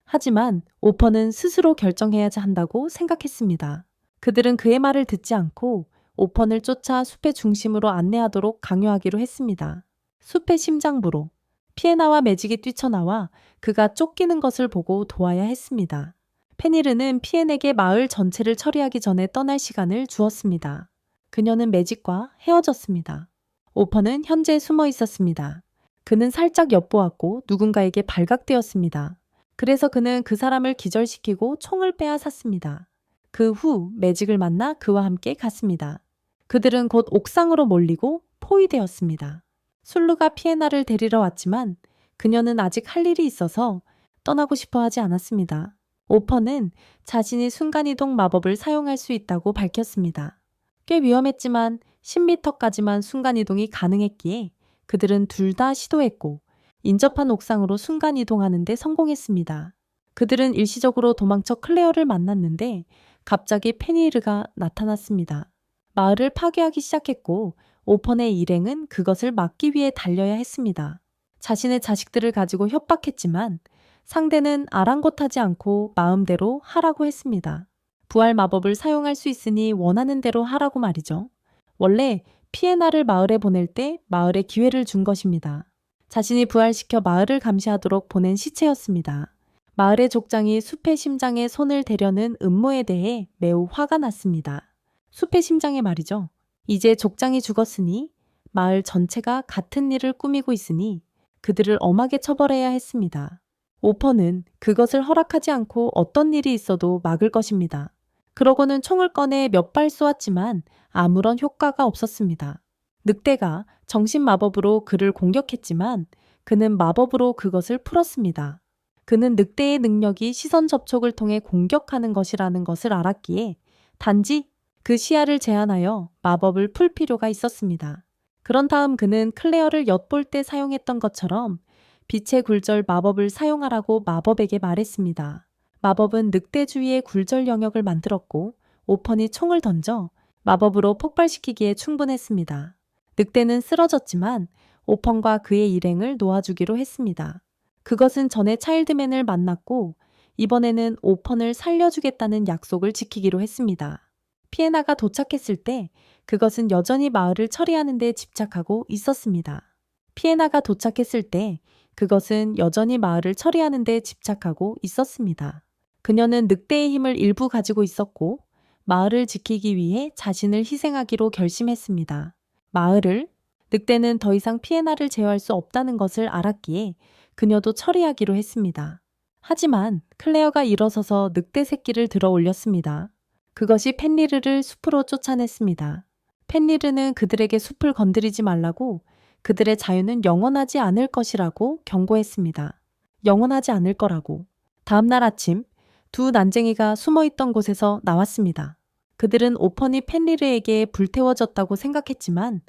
하지만 오퍼는 스스로 결정해야 한다고 생각했습니다. 그들은 그의 말을 듣지 않고 오펀을 쫓아 숲의 중심으로 안내하도록 강요하기로 했습니다. 숲의 심장부로 피에나와 매직이 뛰쳐나와 그가 쫓기는 것을 보고 도와야 했습니다. 페니르는 피엔에게 마을 전체를 처리하기 전에 떠날 시간을 주었습니다. 그녀는 매직과 헤어졌습니다. 오퍼는 현재 숨어 있었습니다. 그는 살짝 엿보았고 누군가에게 발각되었습니다. 그래서 그는 그 사람을 기절시키고 총을 빼앗았습니다. 그 후 매직을 만나 그와 함께 갔습니다. 그들은 곧 옥상으로 몰리고 포위되었습니다. 술루가 피에나를 데리러 왔지만 그녀는 아직 할 일이 있어서 떠나고 싶어 하지 않았습니다. 오퍼는 자신이 순간이동 마법을 사용할 수 있다고 밝혔습니다. 꽤 위험했지만 10m까지만 순간이동이 가능했기에 그들은 둘 다 시도했고 인접한 옥상으로 순간이동하는 데 성공했습니다. 그들은 일시적으로 도망쳐 클레어를 만났는데 갑자기 페니르가 나타났습니다. 마을을 파괴하기 시작했고 오펀의 일행은 그것을 막기 위해 달려야 했습니다. 자신의 자식들을 가지고 협박했지만 상대는 아랑곳하지 않고 마음대로 하라고 했습니다. 부활 마법을 사용할 수 있으니 원하는 대로 하라고 말이죠. 원래 피에나를 마을에 보낼 때 마을에 기회를 준 것입니다. 자신이 부활시켜 마을을 감시하도록 보낸 시체였습니다. 마을의 족장이 숲의 심장에 손을 대려는 음모에 대해 매우 화가 났습니다. 숲의 심장에 말이죠. 이제 족장이 죽었으니 마을 전체가 같은 일을 꾸미고 있으니 그들을 엄하게 처벌해야 했습니다. 오퍼는 그것을 허락하지 않고 어떤 일이 있어도 막을 것입니다. 그러고는 총을 꺼내 몇 발 쏘았지만 아무런 효과가 없었습니다. 늑대가 정신 마법으로 그를 공격했지만 그는 마법으로 그것을 풀었습니다. 그는 늑대의 능력이 시선 접촉을 통해 공격하는 것이라는 것을 알았기에 단지 그 시야를 제한하여 마법을 풀 필요가 있었습니다. 그런 다음 그는 클레어를 엿볼 때 사용했던 것처럼 빛의 굴절 마법을 사용하라고 마법에게 말했습니다. 마법은 늑대 주위의 굴절 영역을 만들었고 오펀이 총을 던져 마법으로 폭발시키기에 충분했습니다. 늑대는 쓰러졌지만 오펀과 그의 일행을 놓아주기로 했습니다. 그것은 전에 차일드맨을 만났고 이번에는 오펀을 살려주겠다는 약속을 지키기로 했습니다. 피에나가 도착했을 때 그것은 여전히 마을을 처리하는 데 집착하고 있었습니다. 피에나가 도착했을 때 그것은 여전히 마을을 처리하는 데 집착하고 있었습니다. 그녀는 늑대의 힘을 일부 가지고 있었고 마을을 지키기 위해 자신을 희생하기로 결심했습니다. 늑대는 더 이상 피에나를 제어할 수 없다는 것을 알았기에 그녀도 처리하기로 했습니다. 하지만 클레어가 일어서서 늑대 새끼를 들어 올렸습니다. 그것이 펜리르를 숲으로 쫓아냈습니다. 펜리르는 그들에게 숲을 건드리지 말라고 그들의 자유는 영원하지 않을 것이라고 경고했습니다. 영원하지 않을 거라고. 다음 날 아침 두 난쟁이가 숨어있던 곳에서 나왔습니다. 그들은 오펀이 펜리르에게 불태워졌다고 생각했지만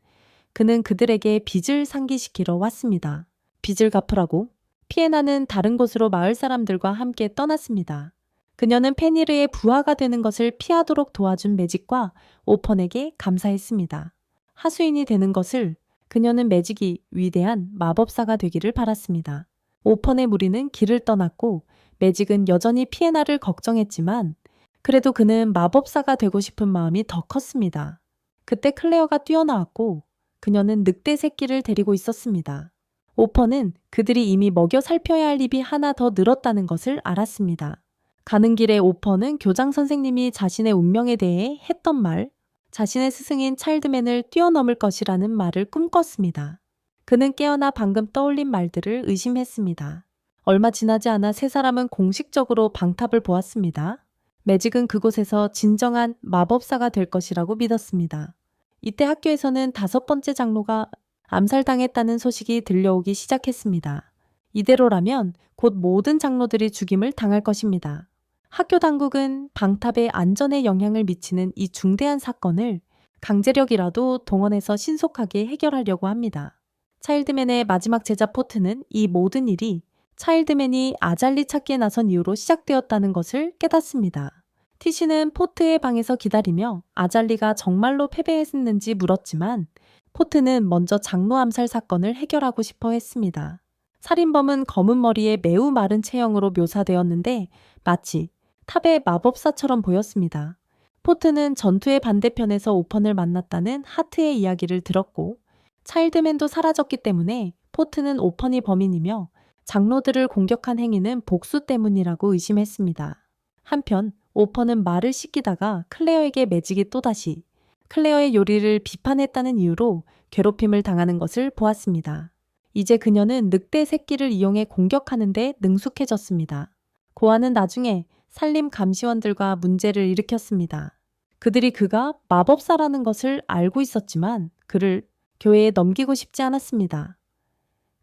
그는 그들에게 빚을 상기시키러 왔습니다. 빚을 갚으라고. 피에나는 다른 곳으로 마을 사람들과 함께 떠났습니다. 그녀는 페니르의 부하가 되는 것을 피하도록 도와준 매직과 오펀에게 감사했습니다. 하수인이 되는 것을 그녀는 매직이 위대한 마법사가 되기를 바랐습니다. 오펀의 무리는 길을 떠났고 매직은 여전히 피에나를 걱정했지만 그래도 그는 마법사가 되고 싶은 마음이 더 컸습니다. 그때 클레어가 뛰어나왔고 그녀는 늑대 새끼를 데리고 있었습니다. 오펀은 그들이 이미 먹여 살펴야 할 입이 하나 더 늘었다는 것을 알았습니다. 가는 길에 오펀은 교장 선생님이 자신의 운명에 대해 했던 말, 자신의 스승인 차일드맨을 뛰어넘을 것이라는 말을 꿈꿨습니다. 그는 깨어나 방금 떠올린 말들을 의심했습니다. 얼마 지나지 않아 세 사람은 공식적으로 방탑을 보았습니다. 매직은 그곳에서 진정한 마법사가 될 것이라고 믿었습니다. 이때 학교에서는 5번째 장로가 암살당했다는 소식이 들려오기 시작했습니다. 이대로라면 곧 모든 장로들이 죽임을 당할 것입니다. 학교 당국은 방탑의 안전에 영향을 미치는 이 중대한 사건을 강제력이라도 동원해서 신속하게 해결하려고 합니다. 차일드맨의 마지막 제자 포트는 이 모든 일이 차일드맨이 아잘리 찾기에 나선 이후로 시작되었다는 것을 깨닫습니다. 티시는 포트의 방에서 기다리며 아잘리가 정말로 패배했는지 물었지만 포트는 먼저 장로 암살 사건을 해결하고 싶어 했습니다. 살인범은 검은 머리에 매우 마른 체형으로 묘사되었는데 마치 탑의 마법사처럼 보였습니다. 포트는 전투의 반대편에서 오펀을 만났다는 하트의 이야기를 들었고 차일드맨도 사라졌기 때문에 포트는 오펀이 범인이며 장로들을 공격한 행위는 복수 때문이라고 의심했습니다. 한편 오펀은 말을 씻기다가 클레어에게 매직이 또다시 클레어의 요리를 비판했다는 이유로 괴롭힘을 당하는 것을 보았습니다. 이제 그녀는 늑대 새끼를 이용해 공격하는 데 능숙해졌습니다. 고아는 나중에 산림 감시원들과 문제를 일으켰습니다. 그들이 그가 마법사라는 것을 알고 있었지만 그를 교회에 넘기고 싶지 않았습니다.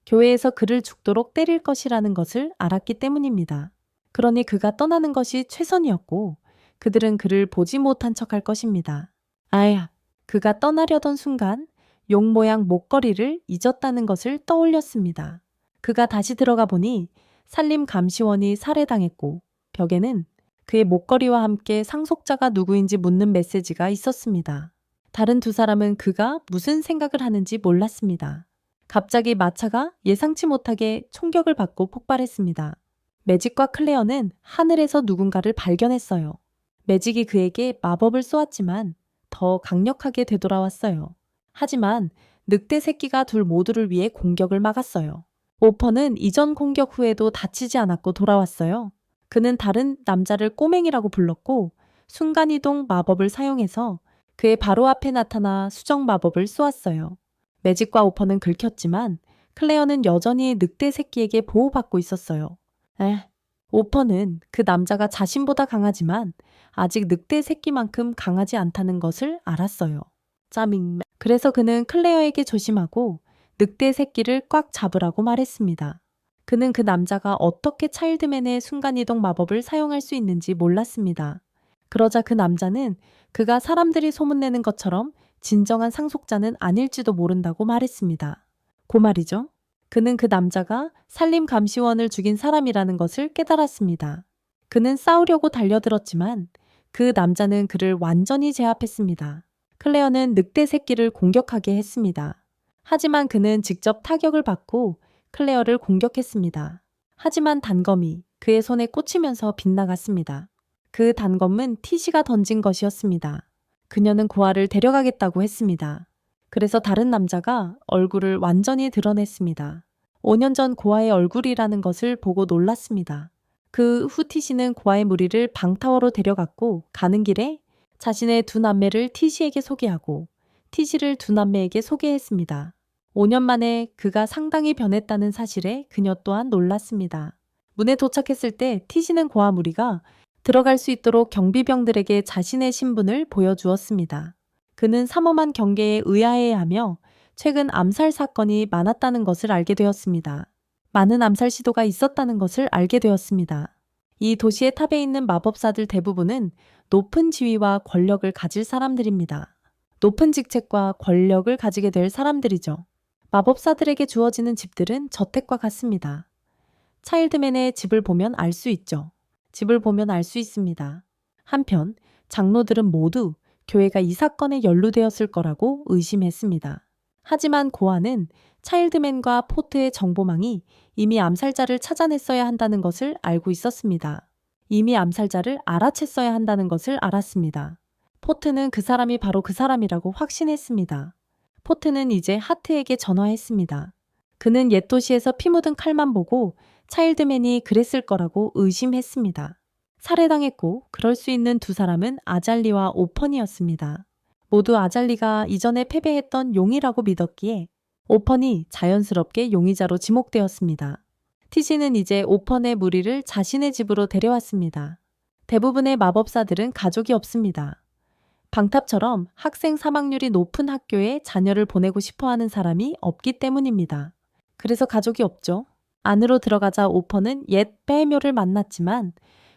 교회에서 그를 죽도록 때릴 것이라는 것을 알았기 때문입니다. 그러니 그가 떠나는 것이 최선이었고 그들은 그를 보지 못한 척할 것입니다. 아야, 그가 떠나려던 순간 용 모양 목걸이를 잊었다는 것을 떠올렸습니다. 그가 다시 들어가 보니 산림 감시원이 살해당했고 벽에는 그의 목걸이와 함께 상속자가 누구인지 묻는 메시지가 있었습니다. 다른 두 사람은 그가 무슨 생각을 하는지 몰랐습니다. 갑자기 마차가 예상치 못하게 총격을 받고 폭발했습니다. 매직과 클레어는 하늘에서 누군가를 발견했어요. 매직이 그에게 마법을 쏘았지만 더 강력하게 되돌아왔어요. 하지만 늑대 새끼가 둘 모두를 위해 공격을 막았어요. 오퍼는 이전 공격 후에도 다치지 않았고 돌아왔어요. 그는 다른 남자를 꼬맹이라고 불렀고 순간이동 마법을 사용해서 그의 바로 앞에 나타나 수정 마법을 쏘았어요. 매직과 오퍼는 긁혔지만 클레어는 여전히 늑대 새끼에게 보호받고 있었어요. 오퍼는 그 남자가 자신보다 강하지만 아직 늑대 새끼만큼 강하지 않다는 것을 알았어요. 짜밍. 그래서 그는 클레어에게 조심하고 늑대 새끼를 꽉 잡으라고 말했습니다. 그는 그 남자가 어떻게 차일드맨의 순간이동 마법을 사용할 수 있는지 몰랐습니다. 그러자 그 남자는 그가 사람들이 소문내는 것처럼 진정한 상속자는 아닐지도 모른다고 말했습니다. 그 말이죠. 그는 그 남자가 산림 감시원을 죽인 사람이라는 것을 깨달았습니다. 그는 싸우려고 달려들었지만 그 남자는 그를 완전히 제압했습니다. 클레어는 늑대 새끼를 공격하게 했습니다. 하지만 그는 직접 타격을 받고 클레어를 공격했습니다. 하지만 단검이 그의 손에 꽂히면서 빗나갔습니다. 그 단검은 티시가 던진 것이었습니다. 그녀는 고아를 데려가겠다고 했습니다. 그래서 다른 남자가 얼굴을 완전히 드러냈습니다. 5년 전 고아의 얼굴이라는 것을 보고 놀랐습니다. 그 후 티시는 고아의 무리를 방타워로 데려갔고 가는 길에 자신의 두 남매를 티시에게 소개하고 티시를 두 남매에게 소개했습니다. 5년 만에 그가 상당히 변했다는 사실에 그녀 또한 놀랐습니다. 문에 도착했을 때 티시는 고아 무리가 들어갈 수 있도록 경비병들에게 자신의 신분을 보여주었습니다. 그는 삼엄한 경계에 의아해하며 최근 암살 사건이 많았다는 것을 알게 되었습니다. 많은 암살 시도가 있었다는 것을 알게 되었습니다. 이 도시의 탑에 있는 마법사들 대부분은 높은 지위와 권력을 가질 사람들입니다. 높은 직책과 권력을 가지게 될 사람들이죠. 마법사들에게 주어지는 집들은 저택과 같습니다. 차일드맨의 집을 보면 알 수 있죠. 집을 보면 알 수 있습니다. 한편 장로들은 모두 교회가 이 사건에 연루되었을 거라고 의심했습니다. 하지만 고아는 차일드맨과 포트의 정보망이 이미 암살자를 찾아냈어야 한다는 것을 알고 있었습니다. 이미 암살자를 알아챘어야 한다는 것을 알았습니다. 포트는 그 사람이 바로 그 사람이라고 확신했습니다. 포트는 이제 하트에게 전화했습니다. 그는 옛 도시에서 피 묻은 칼만 보고 차일드맨이 그랬을 거라고 의심했습니다. 살해당했고 그럴 수 있는 두 사람은 아잘리와 오펀이었습니다. 모두 아잘리가 이전에 패배했던 용이라고 믿었기에 오펀이 자연스럽게 용의자로 지목되었습니다. 티시는 이제 오펀의 무리를 자신의 집으로 데려왔습니다. 대부분의 마법사들은 가족이 없습니다. 방탑처럼 학생 사망률이 높은 학교에 자녀를 보내고 싶어 하는 사람이 없기 때문입니다. 그래서 가족이 없죠. 안으로 들어가자 오펀은 옛 빼묘를 만났지만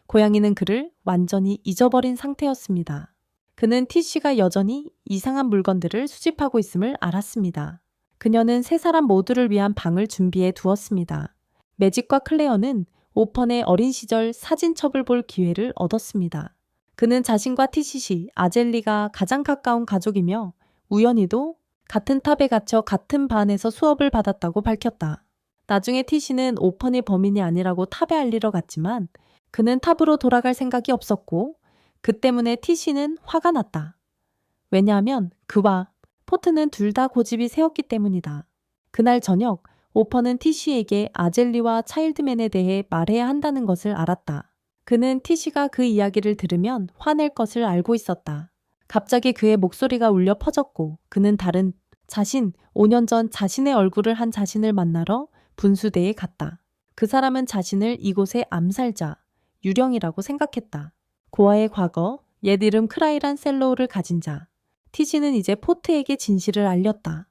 고양이는 그를 완전히 잊어버린 상태였습니다. 그는 티시가 여전히 이상한 물건들을 수집하고 있음을 알았습니다. 그녀는 세 사람 모두를 위한 방을 준비해 두었습니다. 매직과 클레어는 오펀의 어린 시절 사진첩을 볼 기회를 얻었습니다. 그는 자신과 티시시, 아젤리가 가장 가까운 가족이며 우연히도 같은 탑에 갇혀 같은 반에서 수업을 받았다고 밝혔다. 나중에 티시는 오펀이 범인이 아니라고 탑에 알리러 갔지만 그는 탑으로 돌아갈 생각이 없었고 그 때문에 티시는 화가 났다. 왜냐하면 그와 포트는 둘 다 고집이 세었기 때문이다. 그날 저녁 오펀은 티시에게 아젤리와 차일드맨에 대해 말해야 한다는 것을 알았다. 그는 티시가 그 이야기를 들으면 화낼 것을 알고 있었다. 갑자기 그의 목소리가 울려 퍼졌고 그는 다른 자신, 5년 전 자신의 얼굴을 한 자신을 만나러 분수대에 갔다. 그 사람은 자신을 이곳의 암살자, 유령이라고 생각했다. 고아의 과거, 옛 이름 크라이란 셀로우를 가진 자. 티시는 이제 포트에게 진실을 알렸다.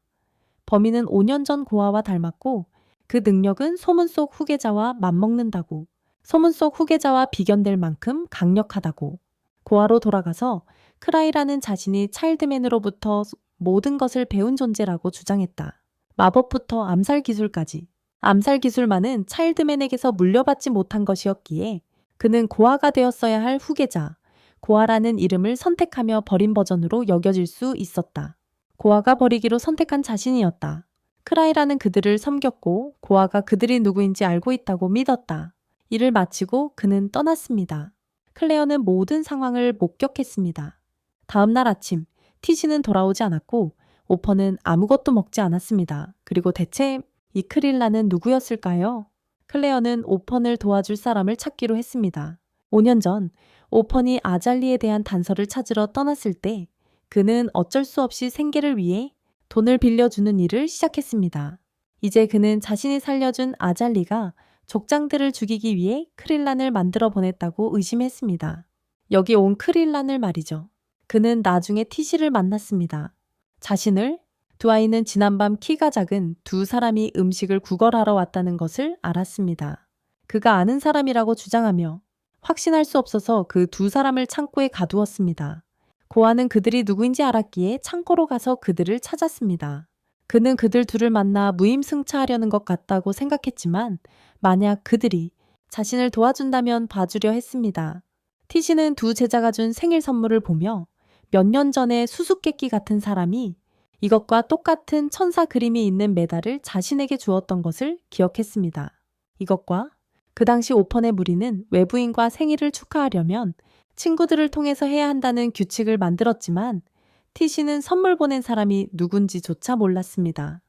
범인은 5년 전 고아와 닮았고 그 능력은 소문 속 후계자와 맞먹는다고. 소문 속 후계자와 비견될 만큼 강력하다고. 고아로 돌아가서 크라이라는 자신이 차일드맨으로부터 모든 것을 배운 존재라고 주장했다. 마법부터 암살 기술까지. 암살 기술만은 차일드맨에게서 물려받지 못한 것이었기에 그는 고아가 되었어야 할 후계자, 고아라는 이름을 선택하며 버린 버전으로 여겨질 수 있었다. 고아가 버리기로 선택한 자신이었다. 크라이라는 그들을 섬겼고 고아가 그들이 누구인지 알고 있다고 믿었다. 일을 마치고 그는 떠났습니다. 클레어는 모든 상황을 목격했습니다. 다음 날 아침, 티시는 돌아오지 않았고 오퍼는 아무것도 먹지 않았습니다. 그리고 대체 이 크릴라는 누구였을까요? 클레어는 오펀을 도와줄 사람을 찾기로 했습니다. 5년 전 오펀이 아잘리에 대한 단서를 찾으러 떠났을 때 그는 어쩔 수 없이 생계를 위해 돈을 빌려주는 일을 시작했습니다. 이제 그는 자신이 살려준 아잘리가 족장들을 죽이기 위해 크릴란을 만들어 보냈다고 의심했습니다. 여기 온 크릴란을 말이죠. 그는 나중에 티시를 만났습니다. 자신을 두 아이는 지난밤 키가 작은 두 사람이 음식을 구걸하러 왔다는 것을 알았습니다. 그가 아는 사람이라고 주장하며 확신할 수 없어서 그 두 사람을 창고에 가두었습니다. 고아는 그들이 누구인지 알았기에 창고로 가서 그들을 찾았습니다. 그는 그들 둘을 만나 무임승차하려는 것 같다고 생각했지만 만약 그들이 자신을 도와준다면 봐주려 했습니다. 티시는 두 제자가 준 생일 선물을 보며 몇 년 전에 수수께끼 같은 사람이 이것과 똑같은 천사 그림이 있는 메달을 자신에게 주었던 것을 기억했습니다. 이것과 그 당시 오펀의 무리는 외부인과 생일을 축하하려면 친구들을 통해서 해야 한다는 규칙을 만들었지만 티시는 선물 보낸 사람이 누군지조차 몰랐습니다.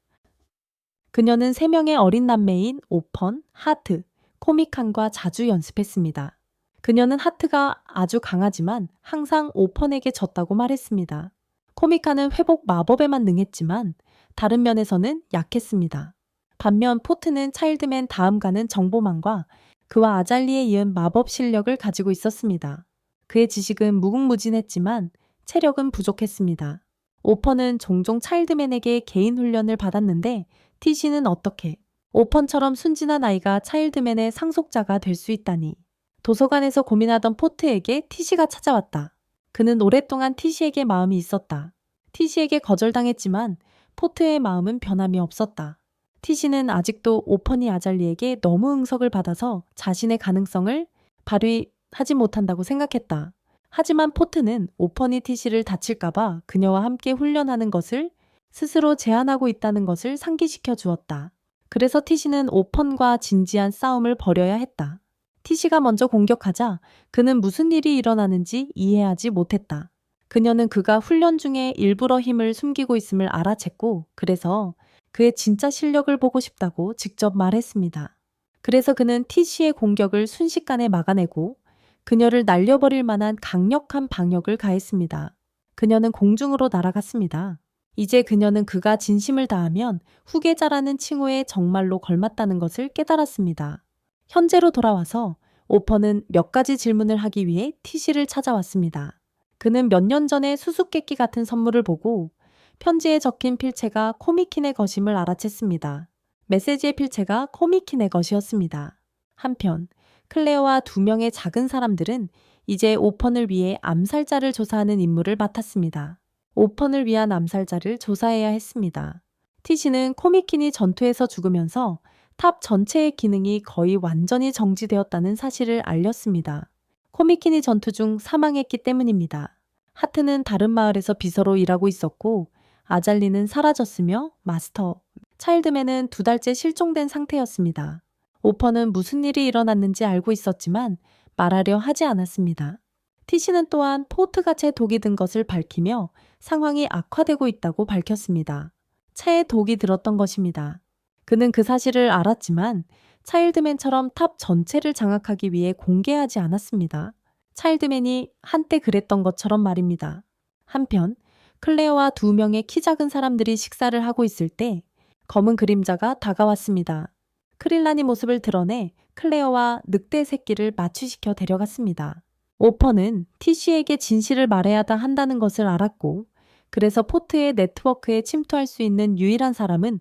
그녀는 3명의 어린 남매인 오펀, 하트, 코믹한과 자주 연습했습니다. 그녀는 하트가 아주 강하지만 항상 오펀에게 졌다고 말했습니다. 코미카는 회복 마법에만 능했지만 다른 면에서는 약했습니다. 반면 포트는 차일드맨 다음 가는 정보망과 그와 아잘리에 이은 마법 실력을 가지고 있었습니다. 그의 지식은 무궁무진했지만 체력은 부족했습니다. 오펀은 종종 차일드맨에게 개인 훈련을 받았는데 티시는 어떻게 오펀처럼 순진한 아이가 차일드맨의 상속자가 될 수 있다니. 도서관에서 고민하던 포트에게 티시가 찾아왔다. 그는 오랫동안 티시에게 마음이 있었다. 티시에게 거절당했지만 포트의 마음은 변함이 없었다. 티시는 아직도 오펀이 아잘리에게 너무 응석을 받아서 자신의 가능성을 발휘하지 못한다고 생각했다. 하지만 포트는 오펀이 티시를 다칠까봐 그녀와 함께 훈련하는 것을 스스로 제한하고 있다는 것을 상기시켜 주었다. 그래서 티시는 오펀과 진지한 싸움을 벌여야 했다. 티시가 먼저 공격하자 그는 무슨 일이 일어나는지 이해하지 못했다. 그녀는 그가 훈련 중에 일부러 힘을 숨기고 있음을 알아챘고 그래서 그의 진짜 실력을 보고 싶다고 직접 말했습니다. 그래서 그는 티시의 공격을 순식간에 막아내고 그녀를 날려버릴 만한 강력한 방역을 가했습니다. 그녀는 공중으로 날아갔습니다. 이제 그녀는 그가 진심을 다하면 후계자라는 칭호에 정말로 걸맞다는 것을 깨달았습니다. 현재로 돌아와서 오퍼는 몇 가지 질문을 하기 위해 티시를 찾아왔습니다. 그는 몇 년 전에 수수께끼 같은 선물을 보고 편지에 적힌 필체가 코미킨의 것임을 알아챘습니다. 메시지의 필체가 코미킨의 것이었습니다. 한편 클레어와 2명의 작은 사람들은 이제 오펀을 위해 암살자를 조사하는 임무를 맡았습니다. 오펀을 위한 암살자를 조사해야 했습니다. 티시는 코미킨이 전투에서 죽으면서 탑 전체의 기능이 거의 완전히 정지되었다는 사실을 알렸습니다. 코미킨이 전투 중 사망했기 때문입니다. 하트는 다른 마을에서 비서로 일하고 있었고 아잘리는 사라졌으며 마스터, 차일드맨은 2달째 실종된 상태였습니다. 오퍼는 무슨 일이 일어났는지 알고 있었지만 말하려 하지 않았습니다. 티시는 또한 포트가채 독이 든 것을 밝히며 상황이 악화되고 있다고 밝혔습니다. 차에 독이 들었던 것입니다. 그는 그 사실을 알았지만 차일드맨처럼 탑 전체를 장악하기 위해 공개하지 않았습니다. 차일드맨이 한때 그랬던 것처럼 말입니다. 한편 클레어와 2명의 키 작은 사람들이 식사를 하고 있을 때 검은 그림자가 다가왔습니다. 크릴란이 모습을 드러내 클레어와 늑대 새끼를 마취시켜 데려갔습니다. 오퍼는 티시에게 진실을 말해야 한다는 것을 알았고 그래서 포트의 네트워크에 침투할 수 있는 유일한 사람은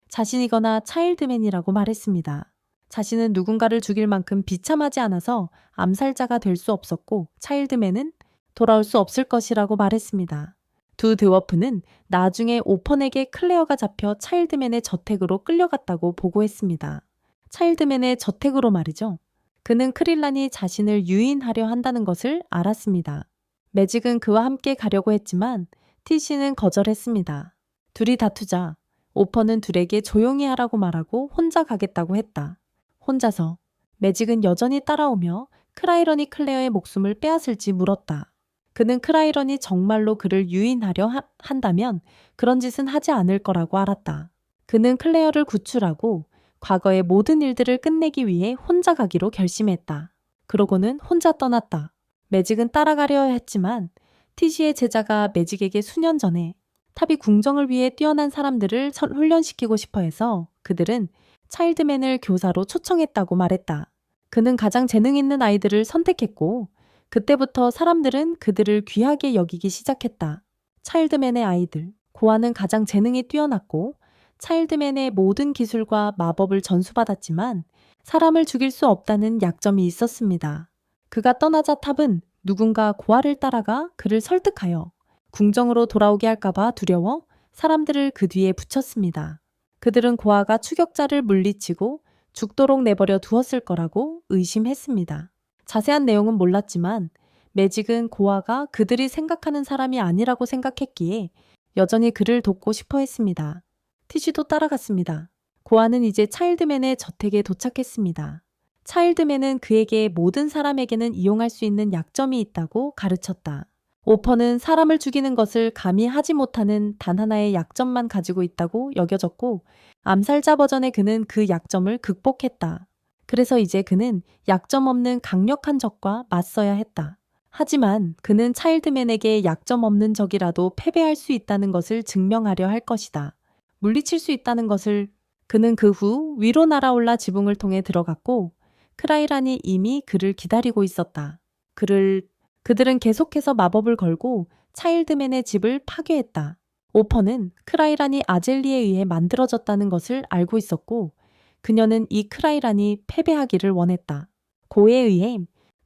자신이거나 차일드맨이라고 말했습니다. 자신은 누군가를 죽일 만큼 비참하지 않아서 암살자가 될 수 없었고 차일드맨은 돌아올 수 없을 것이라고 말했습니다. 2 드워프는 나중에 오펀에게 클레어가 잡혀 차일드맨의 저택으로 끌려갔다고 보고했습니다. 차일드맨의 저택으로 말이죠. 그는 크릴란이 자신을 유인하려 한다는 것을 알았습니다. 매직은 그와 함께 가려고 했지만 티시는 거절했습니다. 둘이 다투자 오퍼는 둘에게 조용히 하라고 말하고 혼자 가겠다고 했다. 혼자서 매직은 여전히 따라오며 크라이런이 클레어의 목숨을 빼앗을지 물었다. 그는 크라이런이 정말로 그를 유인하려 한다면 그런 짓은 하지 않을 거라고 알았다. 그는 클레어를 구출하고 과거의 모든 일들을 끝내기 위해 혼자 가기로 결심했다. 그러고는 혼자 떠났다. 매직은 따라가려 했지만 티시의 제자가 매직에게 수년 전에 탑이 궁정을 위해 뛰어난 사람들을 훈련시키고 싶어 해서 그들은 차일드맨을 교사로 초청했다고 말했다. 그는 가장 재능 있는 아이들을 선택했고 그때부터 사람들은 그들을 귀하게 여기기 시작했다. 차일드맨의 아이들, 고아는 가장 재능이 뛰어났고 차일드맨의 모든 기술과 마법을 전수받았지만 사람을 죽일 수 없다는 약점이 있었습니다. 그가 떠나자 탑은 누군가 고아를 따라가 그를 설득하여 궁정으로 돌아오게 할까봐 두려워 사람들을 그 뒤에 붙였습니다. 그들은 고아가 추격자를 물리치고 죽도록 내버려 두었을 거라고 의심했습니다. 자세한 내용은 몰랐지만 매직은 고아가 그들이 생각하는 사람이 아니라고 생각했기에 여전히 그를 돕고 싶어 했습니다. 티시도 따라갔습니다. 고아는 이제 차일드맨의 저택에 도착했습니다. 차일드맨은 그에게 모든 사람에게는 이용할 수 있는 약점이 있다고 가르쳤다. 오퍼는 사람을 죽이는 것을 감히 하지 못하는 단 하나의 약점만 가지고 있다고 여겨졌고 암살자 버전의 그는 그 약점을 극복했다. 그래서 이제 그는 약점 없는 강력한 적과 맞서야 했다. 하지만 그는 차일드맨에게 약점 없는 적이라도 패배할 수 있다는 것을 증명하려 할 것이다. 물리칠 수 있다는 것을 그는 그 후 위로 날아올라 지붕을 통해 들어갔고 크라이란이 이미 그를 기다리고 있었다. 그들은 계속해서 마법을 걸고 차일드맨의 집을 파괴했다. 오퍼는 크라이란이 아젤리에 의해 만들어졌다는 것을 알고 있었고 그녀는 이 크라이란이 패배하기를 원했다. 고에 의해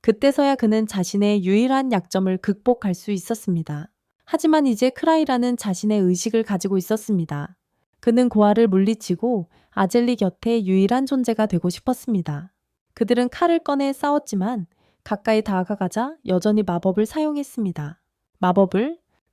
그때서야 그는 자신의 유일한 약점을 극복할 수 있었습니다. 하지만 이제 크라이란은 자신의 의식을 가지고 있었습니다. 그는 고아를 물리치고 아젤리 곁에 유일한 존재가 되고 싶었습니다. 그들은 칼을 꺼내 싸웠지만 가까이 다가가자 여전히 마법을 사용했습니다.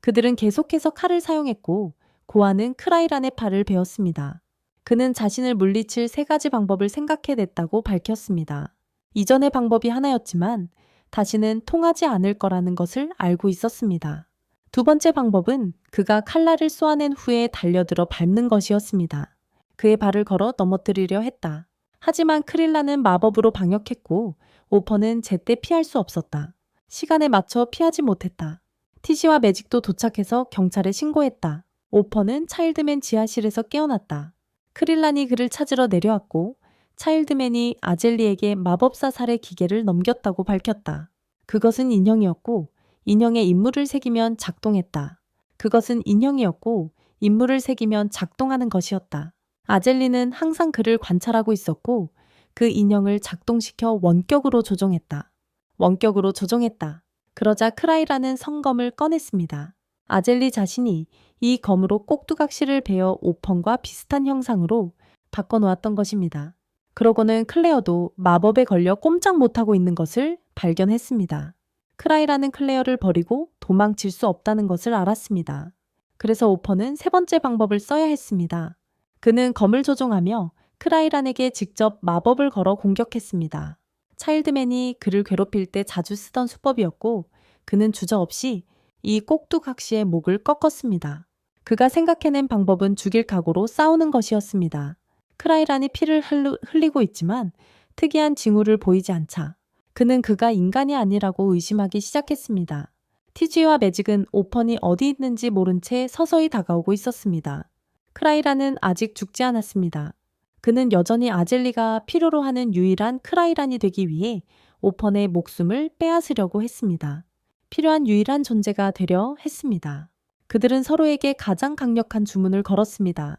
그들은 계속해서 칼을 사용했고 고아는 크라이란의 팔을 베었습니다. 그는 자신을 물리칠 3가지 방법을 생각해냈다고 밝혔습니다. 이전의 방법이 하나였지만 다시는 통하지 않을 거라는 것을 알고 있었습니다. 2번째 방법은 그가 칼날을 쏘아낸 후에 달려들어 밟는 것이었습니다. 그의 발을 걸어 넘어뜨리려 했다. 하지만 크릴라는 마법으로 방역했고 오퍼는 제때 피할 수 없었다. 시간에 맞춰 피하지 못했다. 티시와 매직도 도착해서 경찰에 신고했다. 오퍼는 차일드맨 지하실에서 깨어났다. 크릴란이 그를 찾으러 내려왔고 차일드맨이 아젤리에게 마법사 살해 기계를 넘겼다고 밝혔다. 그것은 인형이었고 인형에 인물을 새기면 작동했다. 그것은 인형이었고 인물을 새기면 작동하는 것이었다. 아젤리는 항상 그를 관찰하고 있었고 그 인형을 작동시켜 원격으로 조종했다. 원격으로 조종했다. 그러자 크라이라는 성검을 꺼냈습니다. 아젤리 자신이 이 검으로 꼭두각시를 베어 오펀과 비슷한 형상으로 바꿔놓았던 것입니다. 그러고는 클레어도 마법에 걸려 꼼짝 못하고 있는 것을 발견했습니다. 크라이라는 클레어를 버리고 도망칠 수 없다는 것을 알았습니다. 그래서 오펀은 세 번째 방법을 써야 했습니다. 그는 검을 조종하며 크라이란에게 직접 마법을 걸어 공격했습니다. 차일드맨이 그를 괴롭힐 때 자주 쓰던 수법이었고 그는 주저없이 이 꼭두각시의 목을 꺾었습니다. 그가 생각해낸 방법은 죽일 각오로 싸우는 것이었습니다. 크라이란이 피를 흘리고 있지만 특이한 징후를 보이지 않자 그는 그가 인간이 아니라고 의심하기 시작했습니다. 티지와 매직은 오펀이 어디 있는지 모른 채 서서히 다가오고 있었습니다. 크라이란은 아직 죽지 않았습니다. 그는 여전히 아젤리가 필요로 하는 유일한 크라이란이 되기 위해 오펀의 목숨을 빼앗으려고 했습니다. 필요한 유일한 존재가 되려 했습니다. 그들은 서로에게 가장 강력한 주문을 걸었습니다.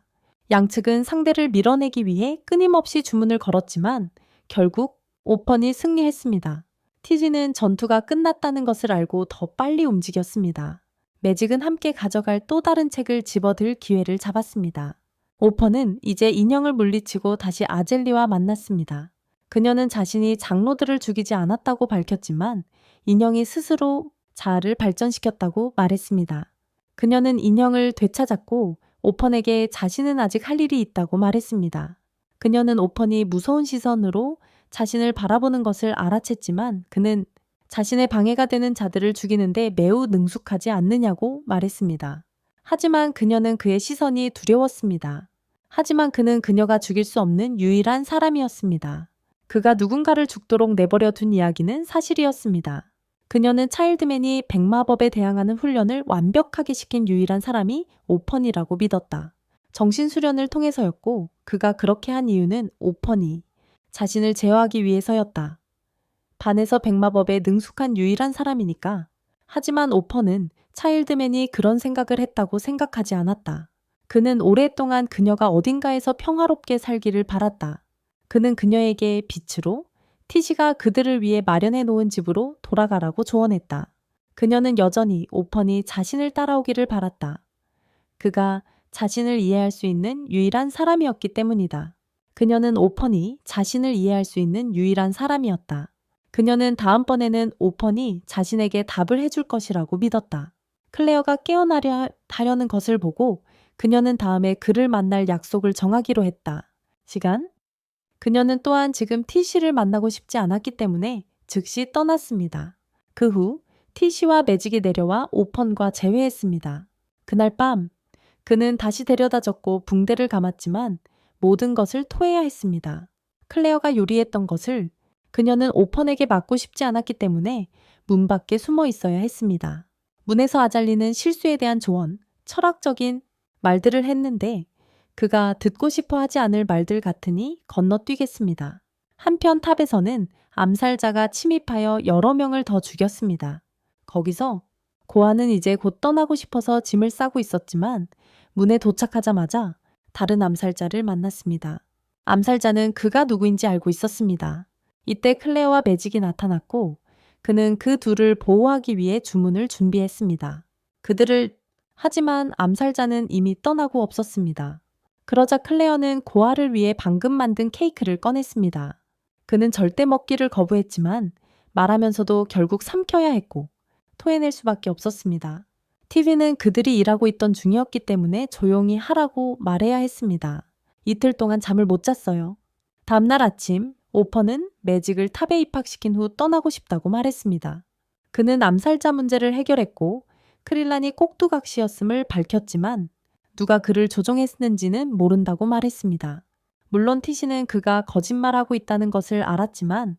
양측은 상대를 밀어내기 위해 끊임없이 주문을 걸었지만 결국 오펀이 승리했습니다. 티지는 전투가 끝났다는 것을 알고 더 빨리 움직였습니다. 매직은 함께 가져갈 또 다른 책을 집어들 기회를 잡았습니다. 오펀은 이제 인형을 물리치고 다시 아젤리와 만났습니다. 그녀는 자신이 장로들을 죽이지 않았다고 밝혔지만 인형이 스스로 자아를 발전시켰다고 말했습니다. 그녀는 인형을 되찾았고 오펀에게 자신은 아직 할 일이 있다고 말했습니다. 그녀는 오펀이 무서운 시선으로 자신을 바라보는 것을 알아챘지만 그는 자신의 방해가 되는 자들을 죽이는데 매우 능숙하지 않느냐고 말했습니다. 하지만 그녀는 그의 시선이 두려웠습니다. 하지만 그는 그녀가 죽일 수 없는 유일한 사람이었습니다. 그가 누군가를 죽도록 내버려 둔 이야기는 사실이었습니다. 그녀는 차일드맨이 백마법에 대항하는 훈련을 완벽하게 시킨 유일한 사람이 오펀이라고 믿었다. 정신수련을 통해서였고 그가 그렇게 한 이유는 오펀이 자신을 제어하기 위해서였다. 반에서 백마법에 능숙한 유일한 사람이니까. 하지만 오펀은 차일드맨이 그런 생각을 했다고 생각하지 않았다. 그는 오랫동안 그녀가 어딘가에서 평화롭게 살기를 바랐다. 그는 그녀에게 빛으로 티시가 그들을 위해 마련해 놓은 집으로 돌아가라고 조언했다. 그녀는 여전히 오펀이 자신을 따라오기를 바랐다. 그가 자신을 이해할 수 있는 유일한 사람이었기 때문이다. 그녀는 오펀이 자신을 이해할 수 있는 유일한 사람이었다. 그녀는 다음번에는 오펀이 자신에게 답을 해줄 것이라고 믿었다. 클레어가 깨어나려는 것을 보고 그녀는 다음에 그를 만날 약속을 정하기로 했다. 시간? 그녀는 또한 지금 티시를 만나고 싶지 않았기 때문에 즉시 떠났습니다. 그 후 티시와 매직이 내려와 오펀과 재회했습니다. 그날 밤 그는 다시 데려다줬고 붕대를 감았지만 모든 것을 토해야 했습니다. 클레어가 요리했던 것을 그녀는 오펀에게 맡고 싶지 않았기 때문에 문 밖에 숨어 있어야 했습니다. 문에서 아잘리는 실수에 대한 조언, 철학적인 말들을 했는데 그가 듣고 싶어 하지 않을 말들 같으니 건너뛰겠습니다. 한편 탑에서는 암살자가 침입하여 여러 명을 더 죽였습니다. 거기서 고아는 이제 곧 떠나고 싶어서 짐을 싸고 있었지만 문에 도착하자마자 다른 암살자를 만났습니다. 암살자는 그가 누구인지 알고 있었습니다. 이때 클레어와 매직이 나타났고 그는 그 둘을 보호하기 위해 주문을 준비했습니다. 하지만 암살자는 이미 떠나고 없었습니다. 그러자 클레어는 고아를 위해 방금 만든 케이크를 꺼냈습니다. 그는 절대 먹기를 거부했지만 말하면서도 결국 삼켜야 했고 토해낼 수밖에 없었습니다. TV는 그들이 일하고 있던 중이었기 때문에 조용히 하라고 말해야 했습니다. 이틀 동안 잠을 못 잤어요. 다음날 아침 오펀은 매직을 탑에 입학시킨 후 떠나고 싶다고 말했습니다. 그는 암살자 문제를 해결했고 크릴란이 꼭두각시였음을 밝혔지만 누가 그를 조종했는지는 모른다고 말했습니다. 물론 티시는 그가 거짓말하고 있다는 것을 알았지만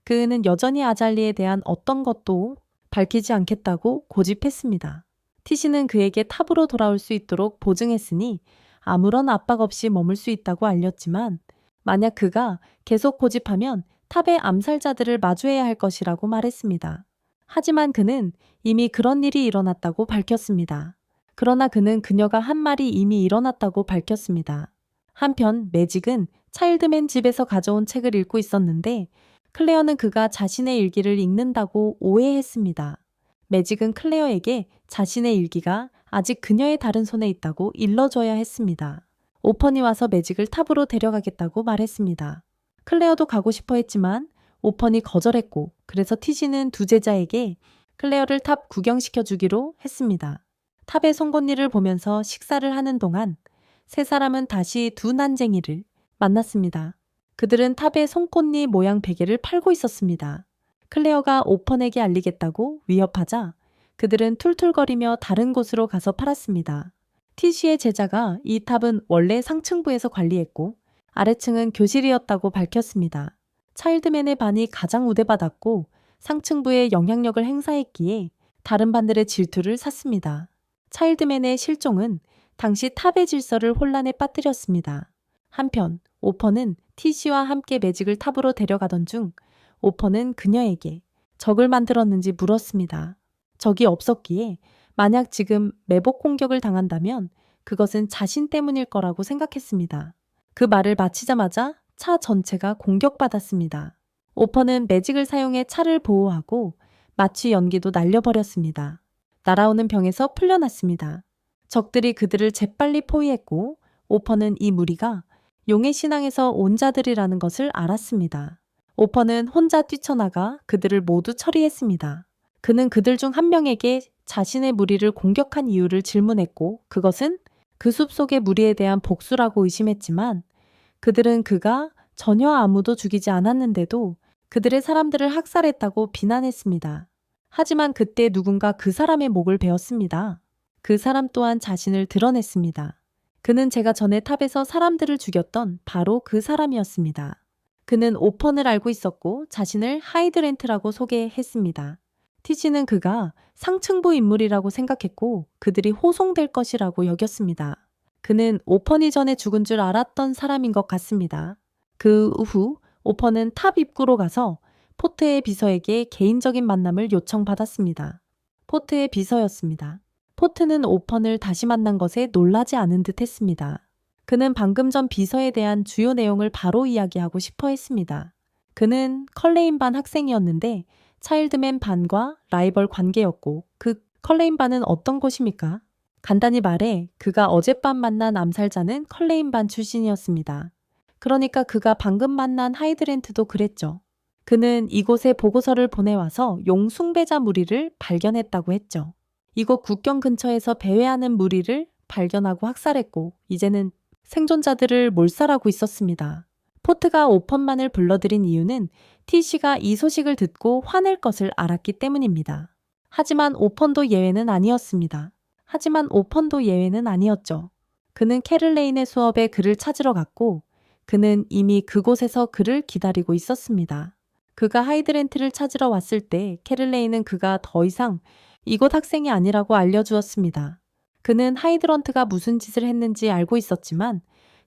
그는 여전히 아잘리에 대한 어떤 것도 밝히지 않겠다고 고집했습니다. 티시는 그에게 탑으로 돌아올 수 있도록 보증했으니 아무런 압박 없이 머물 수 있다고 알렸지만 만약 그가 계속 고집하면 탑의 암살자들을 마주해야 할 것이라고 말했습니다. 하지만 그는 이미 그런 일이 일어났다고 밝혔습니다. 그러나 그는 그녀가 한 말이 이미 일어났다고 밝혔습니다. 한편 매직은 차일드맨 집에서 가져온 책을 읽고 있었는데 클레어는 그가 자신의 일기를 읽는다고 오해했습니다. 매직은 클레어에게 자신의 일기가 아직 그녀의 다른 손에 있다고 일러줘야 했습니다. 오펀이 와서 매직을 탑으로 데려가겠다고 말했습니다. 클레어도 가고 싶어 했지만 오펀이 거절했고 그래서 티시는 두 제자에게 클레어를 탑 구경시켜 주기로 했습니다. 탑의 송곳니를 보면서 식사를 하는 동안 세 사람은 다시 두 난쟁이를 만났습니다. 그들은 탑의 송곳니 모양 베개를 팔고 있었습니다. 클레어가 오펀에게 알리겠다고 위협하자 그들은 툴툴거리며 다른 곳으로 가서 팔았습니다. 티시의 제자가 이 탑은 원래 상층부에서 관리했고 아래층은 교실이었다고 밝혔습니다. 차일드맨의 반이 가장 우대받았고 상층부에 영향력을 행사했기에 다른 반들의 질투를 샀습니다. 차일드맨의 실종은 당시 탑의 질서를 혼란에 빠뜨렸습니다. 한편 오퍼는 티시와 함께 매직을 탑으로 데려가던 중 오퍼는 그녀에게 적을 만들었는지 물었습니다. 적이 없었기에 만약 지금 매복 공격을 당한다면 그것은 자신 때문일 거라고 생각했습니다. 그 말을 마치자마자 차 전체가 공격받았습니다. 오퍼는 매직을 사용해 차를 보호하고 마취 연기도 날려버렸습니다. 날아오는 병에서 풀려났습니다. 적들이 그들을 재빨리 포위했고 오퍼는 이 무리가 용의 신앙에서 온 자들이라는 것을 알았습니다. 오퍼는 혼자 뛰쳐나가 그들을 모두 처리했습니다. 그는 그들 중 한 명에게 자신의 무리를 공격한 이유를 질문했고 그것은 그 숲속의 무리에 대한 복수라고 의심했지만 그들은 그가 전혀 아무도 죽이지 않았는데도 그들의 사람들을 학살했다고 비난했습니다. 하지만 그때 누군가 그 사람의 목을 베었습니다. 그 사람 또한 자신을 드러냈습니다. 그는 제가 전에 탑에서 사람들을 죽였던 바로 그 사람이었습니다. 그는 오펀을 알고 있었고 자신을 하이드렌트라고 소개했습니다. 티시는 그가 상층부 인물이라고 생각했고 그들이 호송될 것이라고 여겼습니다. 그는 오펀이 전에 죽은 줄 알았던 사람인 것 같습니다. 그 후 오펀은 탑 입구로 가서 포트의 비서에게 개인적인 만남을 요청받았습니다. 포트의 비서였습니다. 포트는 오펀을 다시 만난 것에 놀라지 않은 듯 했습니다. 그는 방금 전 비서에 대한 주요 내용을 바로 이야기하고 싶어 했습니다. 그는 컬레인 반 학생이었는데 차일드맨 반과 라이벌 관계였고 그 컬레인 반은 어떤 곳입니까? 간단히 말해 그가 어젯밤 만난 암살자는 컬레인 반 출신이었습니다. 그러니까 그가 방금 만난 하이드렌트도 그랬죠. 그는 이곳에 보고서를 보내와서 용 숭배자 무리를 발견했다고 했죠. 이곳 국경 근처에서 배회하는 무리를 발견하고 학살했고 이제는 생존자들을 몰살하고 있었습니다. 포트가 오펀만을 불러들인 이유는 티시가 이 소식을 듣고 화낼 것을 알았기 때문입니다. 하지만 오펀도 예외는 아니었죠. 그는 캐를레인의 수업에 그를 찾으러 갔고 그는 이미 그곳에서 그를 기다리고 있었습니다. 그가 하이드렌트를 찾으러 왔을 때 캐를레인은 그가 더 이상 이곳 학생이 아니라고 알려주었습니다. 그는 하이드런트가 무슨 짓을 했는지 알고 있었지만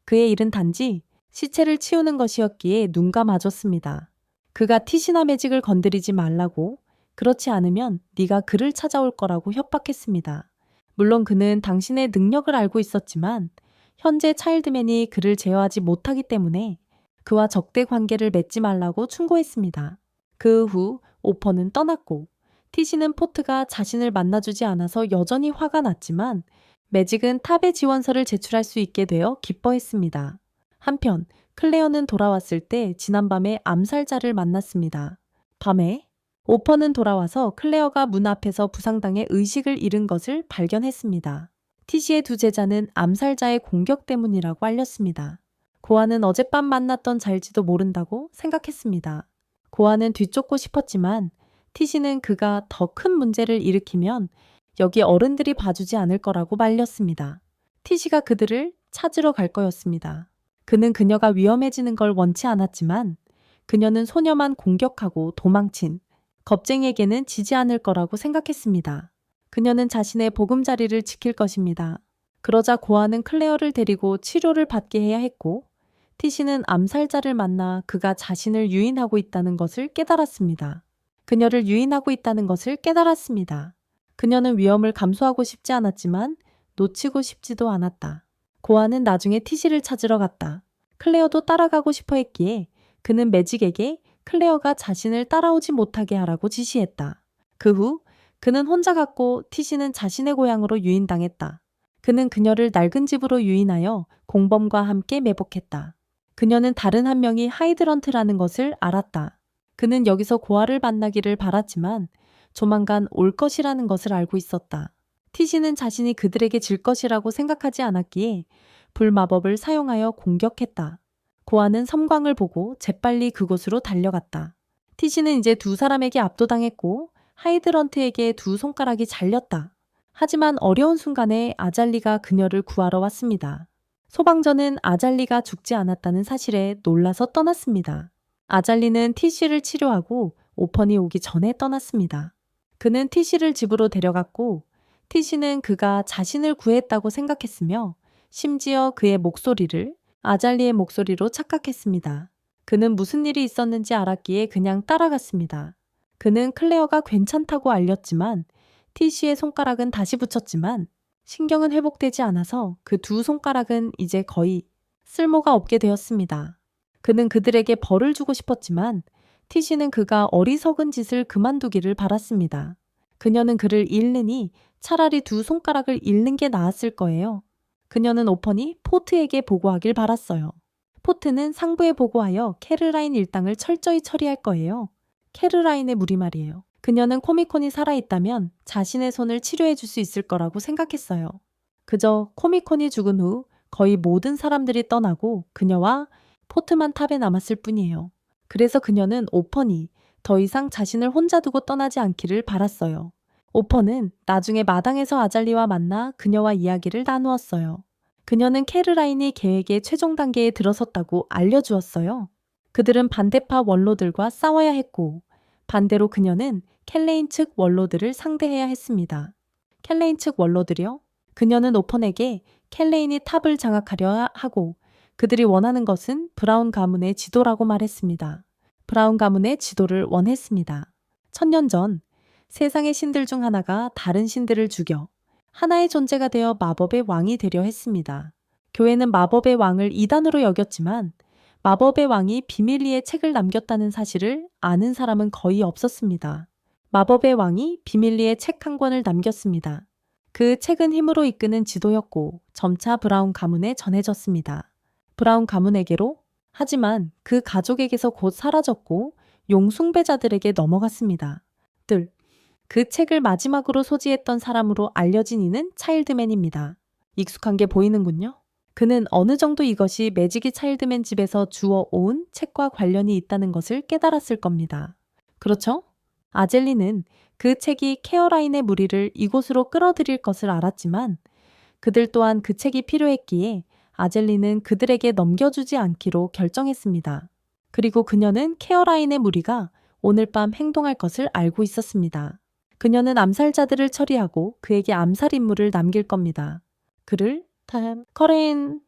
그의 일은 단지 시체를 치우는 것이었기에 눈 감아줬습니다. 그가 티시나 매직을 건드리지 말라고 그렇지 않으면 네가 그를 찾아올 거라고 협박했습니다. 물론 그는 당신의 능력을 알고 있었지만 현재 차일드맨이 그를 제어하지 못하기 때문에 그와 적대 관계를 맺지 말라고 충고했습니다. 그 후 오퍼는 떠났고 티시는 포트가 자신을 만나주지 않아서 여전히 화가 났지만 매직은 탑의 지원서를 제출할 수 있게 되어 기뻐했습니다. 한편 클레어는 돌아왔을 때 지난밤에 암살자를 만났습니다. 밤에 오퍼는 돌아와서 클레어가 문 앞에서 부상당해 의식을 잃은 것을 발견했습니다. 티시의 두 제자는 암살자의 공격 때문이라고 알렸습니다. 고아는 어젯밤 만났던 자일지도 모른다고 생각했습니다. 고아는 뒤쫓고 싶었지만 티시는 그가 더 큰 문제를 일으키면 여기 어른들이 봐주지 않을 거라고 말렸습니다. 티시가 그들을 찾으러 갈 거였습니다. 그는 그녀가 위험해지는 걸 원치 않았지만 그녀는 소녀만 공격하고 도망친 겁쟁이에게는 지지 않을 거라고 생각했습니다. 그녀는 자신의 보금자리를 지킬 것입니다. 그러자 고아는 클레어를 데리고 치료를 받게 해야 했고 티시는 암살자를 만나 그가 자신을 유인하고 있다는 것을 깨달았습니다. 그녀를 유인하고 있다는 것을 깨달았습니다. 그녀는 위험을 감수하고 싶지 않았지만 놓치고 싶지도 않았다. 고아는 나중에 티시를 찾으러 갔다. 클레어도 따라가고 싶어 했기에 그는 매직에게 클레어가 자신을 따라오지 못하게 하라고 지시했다. 그 후 그는 혼자 갔고 티시는 자신의 고향으로 유인당했다. 그는 그녀를 낡은 집으로 유인하여 공범과 함께 매복했다. 그녀는 다른 한 명이 하이드런트라는 것을 알았다. 그는 여기서 고아를 만나기를 바랐지만 조만간 올 것이라는 것을 알고 있었다. 티시는 자신이 그들에게 질 것이라고 생각하지 않았기에 불마법을 사용하여 공격했다. 고아는 섬광을 보고 재빨리 그곳으로 달려갔다. 티시는 이제 두 사람에게 압도당했고 하이드런트에게 두 손가락이 잘렸다. 하지만 어려운 순간에 아잘리가 그녀를 구하러 왔습니다. 소방전은 아잘리가 죽지 않았다는 사실에 놀라서 떠났습니다. 아잘리는 티시를 치료하고 오펀이 오기 전에 떠났습니다. 그는 티시를 집으로 데려갔고 티시는 그가 자신을 구했다고 생각했으며 심지어 그의 목소리를 아잘리의 목소리로 착각했습니다. 그는 무슨 일이 있었는지 알았기에 그냥 따라갔습니다. 그는 클레어가 괜찮다고 알렸지만 티시의 손가락은 다시 붙였지만 신경은 회복되지 않아서 그 두 손가락은 이제 거의 쓸모가 없게 되었습니다. 그는 그들에게 벌을 주고 싶었지만 티시는 그가 어리석은 짓을 그만두기를 바랐습니다. 그녀는 그를 잃느니 차라리 두 손가락을 잃는 게 나았을 거예요. 그녀는 오펀이 포트에게 보고하길 바랐어요. 포트는 상부에 보고하여 캐르라인 일당을 철저히 처리할 거예요. 캐르라인의 무리 말이에요. 그녀는 코미콘이 살아있다면 자신의 손을 치료해 줄 수 있을 거라고 생각했어요. 그저 코미콘이 죽은 후 거의 모든 사람들이 떠나고 그녀와 포트만 탑에 남았을 뿐이에요. 그래서 그녀는 오펀이 더 이상 자신을 혼자 두고 떠나지 않기를 바랐어요. 오펀은 나중에 마당에서 아잘리와 만나 그녀와 이야기를 나누었어요. 그녀는 캐르라인이 계획의 최종 단계에 들어섰다고 알려주었어요. 그들은 반대파 원로들과 싸워야 했고 반대로 그녀는 켈레인 측 원로들을 상대해야 했습니다. 켈레인 측 원로들이요? 그녀는 오펀에게 켈레인이 탑을 장악하려 하고 그들이 원하는 것은 브라운 가문의 지도라고 말했습니다. 브라운 가문의 지도를 원했습니다. 1000년 전 세상의 신들 중 하나가 다른 신들을 죽여 하나의 존재가 되어 마법의 왕이 되려 했습니다. 교회는 마법의 왕을 이단으로 여겼지만 마법의 왕이 비밀리에 책을 남겼다는 사실을 아는 사람은 거의 없었습니다. 마법의 왕이 비밀리에 책 한 권을 남겼습니다. 그 책은 힘으로 이끄는 지도였고 점차 브라운 가문에 전해졌습니다. 브라운 가문에게로 하지만 그 가족에게서 곧 사라졌고 용숭배자들에게 넘어갔습니다. 그 책을 마지막으로 소지했던 사람으로 알려진 이는 차일드맨입니다. 익숙한 게 보이는군요. 그는 어느 정도 이것이 매직이 차일드맨 집에서 주워온 책과 관련이 있다는 것을 깨달았을 겁니다. 그렇죠? 아젤리는 그 책이 케어라인의 무리를 이곳으로 끌어들일 것을 알았지만 그들 또한 그 책이 필요했기에 아젤리는 그들에게 넘겨주지 않기로 결정했습니다. 그리고 그녀는 케어라인의 무리가 오늘 밤 행동할 것을 알고 있었습니다. 그녀는 암살자들을 처리하고 그에게 암살 임무를 남길 겁니다. 그를 커레인.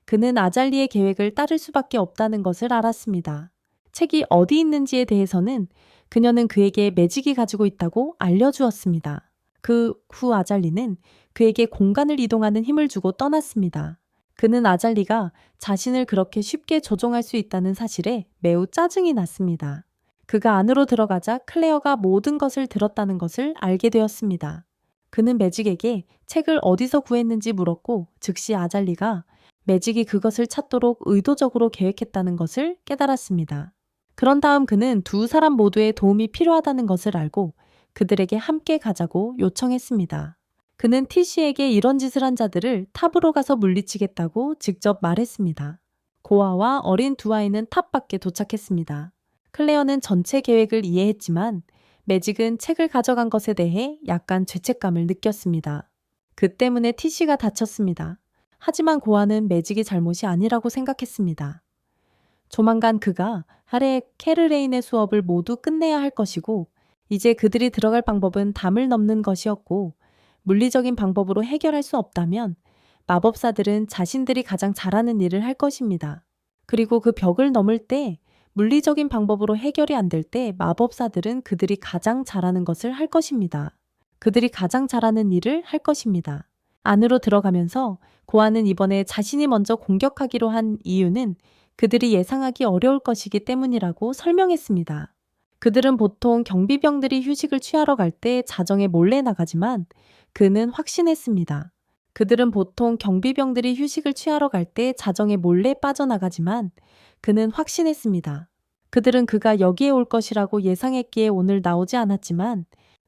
그는 아잘리의 계획을 따를 수밖에 없다는 것을 알았습니다. 책이 어디 있는지에 대해서는 그녀는 그에게 매직이 가지고 있다고 알려주었습니다. 그 후 아잘리는 그에게 공간을 이동하는 힘을 주고 떠났습니다. 그는 아잘리가 자신을 그렇게 쉽게 조종할 수 있다는 사실에 매우 짜증이 났습니다. 그가 안으로 들어가자 클레어가 모든 것을 들었다는 것을 알게 되었습니다. 그는 매직에게 책을 어디서 구했는지 물었고 즉시 아잘리가 매직이 그것을 찾도록 의도적으로 계획했다는 것을 깨달았습니다. 그런 다음 그는 두 사람 모두의 도움이 필요하다는 것을 알고 그들에게 함께 가자고 요청했습니다. 그는 티시에게 이런 짓을 한 자들을 탑으로 가서 물리치겠다고 직접 말했습니다. 고아와 어린 두 아이는 탑 밖에 도착했습니다. 클레어는 전체 계획을 이해했지만 매직은 책을 가져간 것에 대해 약간 죄책감을 느꼈습니다. 그 때문에 티시가 다쳤습니다. 하지만 고아는 매직이 잘못이 아니라고 생각했습니다. 조만간 그가 하레 캐르레인의 수업을 모두 끝내야 할 것이고 이제 그들이 들어갈 방법은 담을 넘는 것이었고 물리적인 방법으로 해결할 수 없다면 마법사들은 자신들이 가장 잘하는 일을 할 것입니다. 그리고 그 벽을 넘을 때 물리적인 방법으로 해결이 안 될 때 마법사들은 그들이 가장 잘하는 것을 할 것입니다. 그들이 가장 잘하는 일을 할 것입니다. 안으로 들어가면서 고아는 이번에 자신이 먼저 공격하기로 한 이유는 그들이 예상하기 어려울 것이기 때문이라고 설명했습니다. 그들은 보통 경비병들이 휴식을 취하러 갈 때 자정에 몰래 나가지만 그는 확신했습니다. 그들은 보통 경비병들이 휴식을 취하러 갈 때 자정에 몰래 빠져나가지만 그는 확신했습니다. 그들은 그가 여기에 올 것이라고 예상했기에 오늘 나오지 않았지만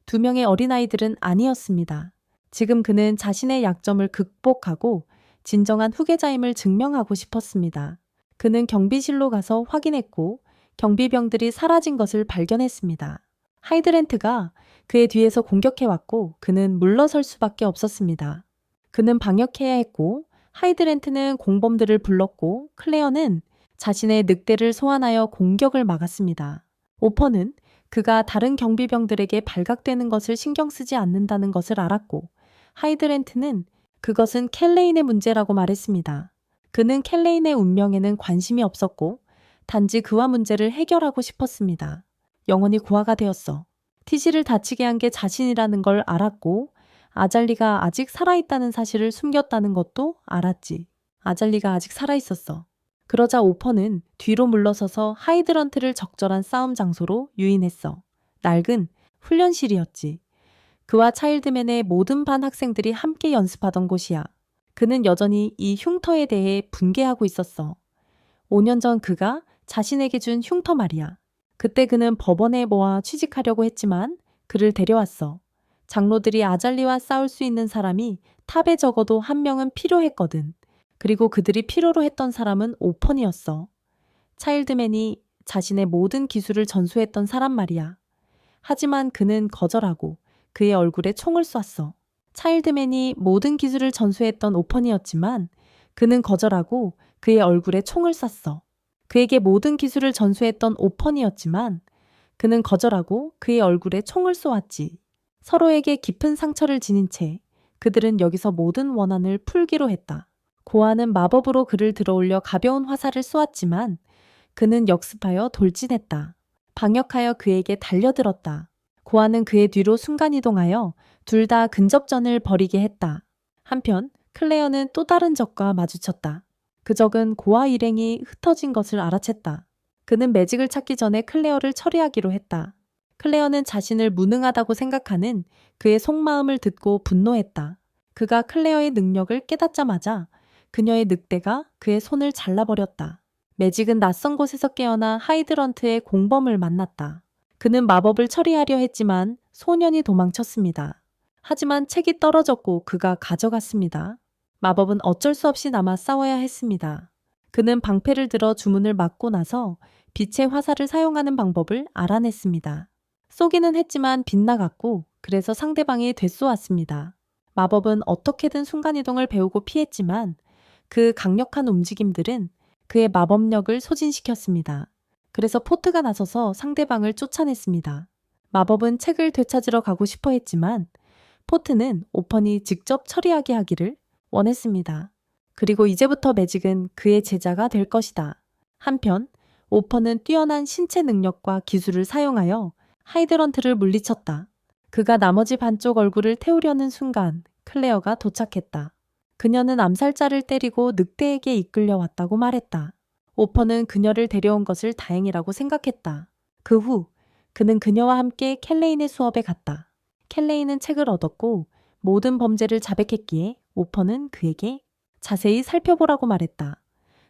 2명의 어린아이들은 아니었습니다. 지금 그는 자신의 약점을 극복하고 진정한 후계자임을 증명하고 싶었습니다. 그는 경비실로 가서 확인했고 경비병들이 사라진 것을 발견했습니다. 하이드랜트가 그의 뒤에서 공격해왔고 그는 물러설 수밖에 없었습니다. 그는 방역해야 했고 하이드랜트는 공범들을 불렀고 클레어는 자신의 늑대를 소환하여 공격을 막았습니다. 오퍼는 그가 다른 경비병들에게 발각되는 것을 신경 쓰지 않는다는 것을 알았고 하이드랜트는 그것은 켈레인의 문제라고 말했습니다. 그는 켈레인의 운명에는 관심이 없었고 단지 그와 문제를 해결하고 싶었습니다. 영원히 고아가 되었어. 티지를 다치게 한 게 자신이라는 걸 알았고 아잘리가 아직 살아있다는 사실을 숨겼다는 것도 알았지. 아잘리가 아직 살아있었어. 그러자 오퍼는 뒤로 물러서서 하이드런트를 적절한 싸움 장소로 유인했어. 낡은 훈련실이었지. 그와 차일드맨의 모든 반 학생들이 함께 연습하던 곳이야. 그는 여전히 이 흉터에 대해 분개하고 있었어. 5년 전 그가 자신에게 준 흉터 말이야. 그때 그는 법원에 모아 취직하려고 했지만 그를 데려왔어. 장로들이 아잘리와 싸울 수 있는 사람이 탑에 적어도 1명은 필요했거든. 그리고 그들이 필요로 했던 사람은 오펀이었어. 차일드맨이 자신의 모든 기술을 전수했던 사람 말이야. 하지만 그는 거절하고 그의 얼굴에 총을 쐈어. 차일드맨이 모든 기술을 전수했던 오펀이었지만 그는 거절하고 그의 얼굴에 총을 쐈어. 그에게 모든 기술을 전수했던 오펀이었지만 그는 거절하고 그의 얼굴에 총을 쏘았지. 서로에게 깊은 상처를 지닌 채 그들은 여기서 모든 원한을 풀기로 했다. 고아는 마법으로 그를 들어올려 가벼운 화살을 쏘았지만 그는 역습하여 돌진했다. 방역하여 그에게 달려들었다. 고아는 그의 뒤로 순간이동하여 둘 다 근접전을 벌이게 했다. 한편 클레어는 또 다른 적과 마주쳤다. 그 적은 고아 일행이 흩어진 것을 알아챘다. 그는 매직을 찾기 전에 클레어를 처리하기로 했다. 클레어는 자신을 무능하다고 생각하는 그의 속마음을 듣고 분노했다. 그가 클레어의 능력을 깨닫자마자 그녀의 늑대가 그의 손을 잘라버렸다. 매직은 낯선 곳에서 깨어나 하이드런트의 공범을 만났다. 그는 마법을 처리하려 했지만 소년이 도망쳤습니다. 하지만 책이 떨어졌고 그가 가져갔습니다. 마법은 어쩔 수 없이 남아 싸워야 했습니다. 그는 방패를 들어 주문을 막고 나서 빛의 화살을 사용하는 방법을 알아냈습니다. 쏘기는 했지만 빗나갔고 그래서 상대방이 되쏘았습니다. 마법은 어떻게든 순간이동을 배우고 피했지만 그 강력한 움직임들은 그의 마법력을 소진시켰습니다. 그래서 포트가 나서서 상대방을 쫓아냈습니다. 마법은 책을 되찾으러 가고 싶어 했지만 포트는 오펀이 직접 처리하게 하기를 원했습니다. 그리고 이제부터 매직은 그의 제자가 될 것이다. 한편 오펀은 뛰어난 신체 능력과 기술을 사용하여 하이드런트를 물리쳤다. 그가 나머지 반쪽 얼굴을 태우려는 순간 클레어가 도착했다. 그녀는 암살자를 때리고 늑대에게 이끌려 왔다고 말했다. 오퍼는 그녀를 데려온 것을 다행이라고 생각했다. 그 후 그는 그녀와 함께 켈레인의 수업에 갔다. 켈레인은 책을 얻었고 모든 범죄를 자백했기에 오퍼는 그에게 자세히 살펴보라고 말했다.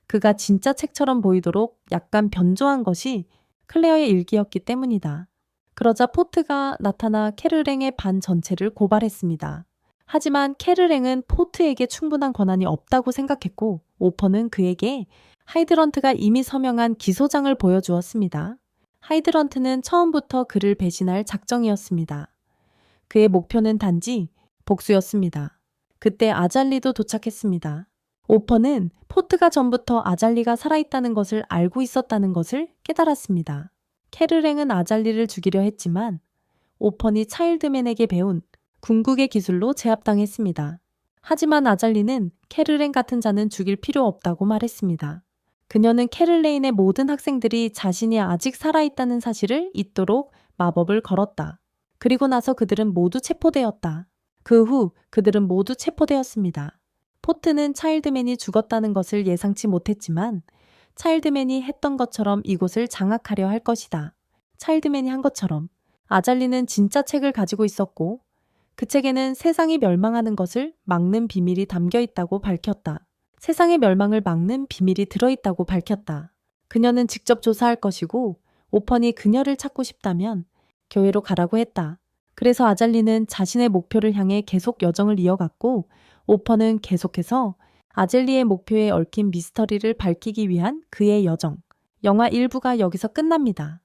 그가 진짜 책처럼 보이도록 약간 변조한 것이 클레어의 일기였기 때문이다. 그러자 포트가 나타나 캐르랭의 반 전체를 고발했습니다. 하지만 캐르랭은 포트에게 충분한 권한이 없다고 생각했고 오퍼는 그에게 하이드런트가 이미 서명한 기소장을 보여주었습니다. 하이드런트는 처음부터 그를 배신할 작정이었습니다. 그의 목표는 단지 복수였습니다. 그때 아잘리도 도착했습니다. 오퍼는 포트가 전부터 아잘리가 살아있다는 것을 알고 있었다는 것을 깨달았습니다. 캐르랭은 아잘리를 죽이려 했지만 오펀이 차일드맨에게 배운 궁극의 기술로 제압당했습니다. 하지만 아잘리는 캐르랭 같은 자는 죽일 필요 없다고 말했습니다. 그녀는 캐를레인의 모든 학생들이 자신이 아직 살아있다는 사실을 잊도록 마법을 걸었다. 그리고 나서 그들은 모두 체포되었다. 그 후 그들은 모두 체포되었습니다. 포트는 차일드맨이 죽었다는 것을 예상치 못했지만 차일드맨이 했던 것처럼 이곳을 장악하려 할 것이다. 차일드맨이 한 것처럼 아잘리는 진짜 책을 가지고 있었고 그 책에는 세상이 멸망하는 것을 막는 비밀이 담겨 있다고 밝혔다. 세상의 멸망을 막는 비밀이 들어있다고 밝혔다. 그녀는 직접 조사할 것이고 오펀이 그녀를 찾고 싶다면 교회로 가라고 했다. 그래서 아잘리는 자신의 목표를 향해 계속 여정을 이어갔고 오펀은 계속해서 아젤리의 목표에 얽힌 미스터리를 밝히기 위한 그의 여정. 영화 1부가 여기서 끝납니다.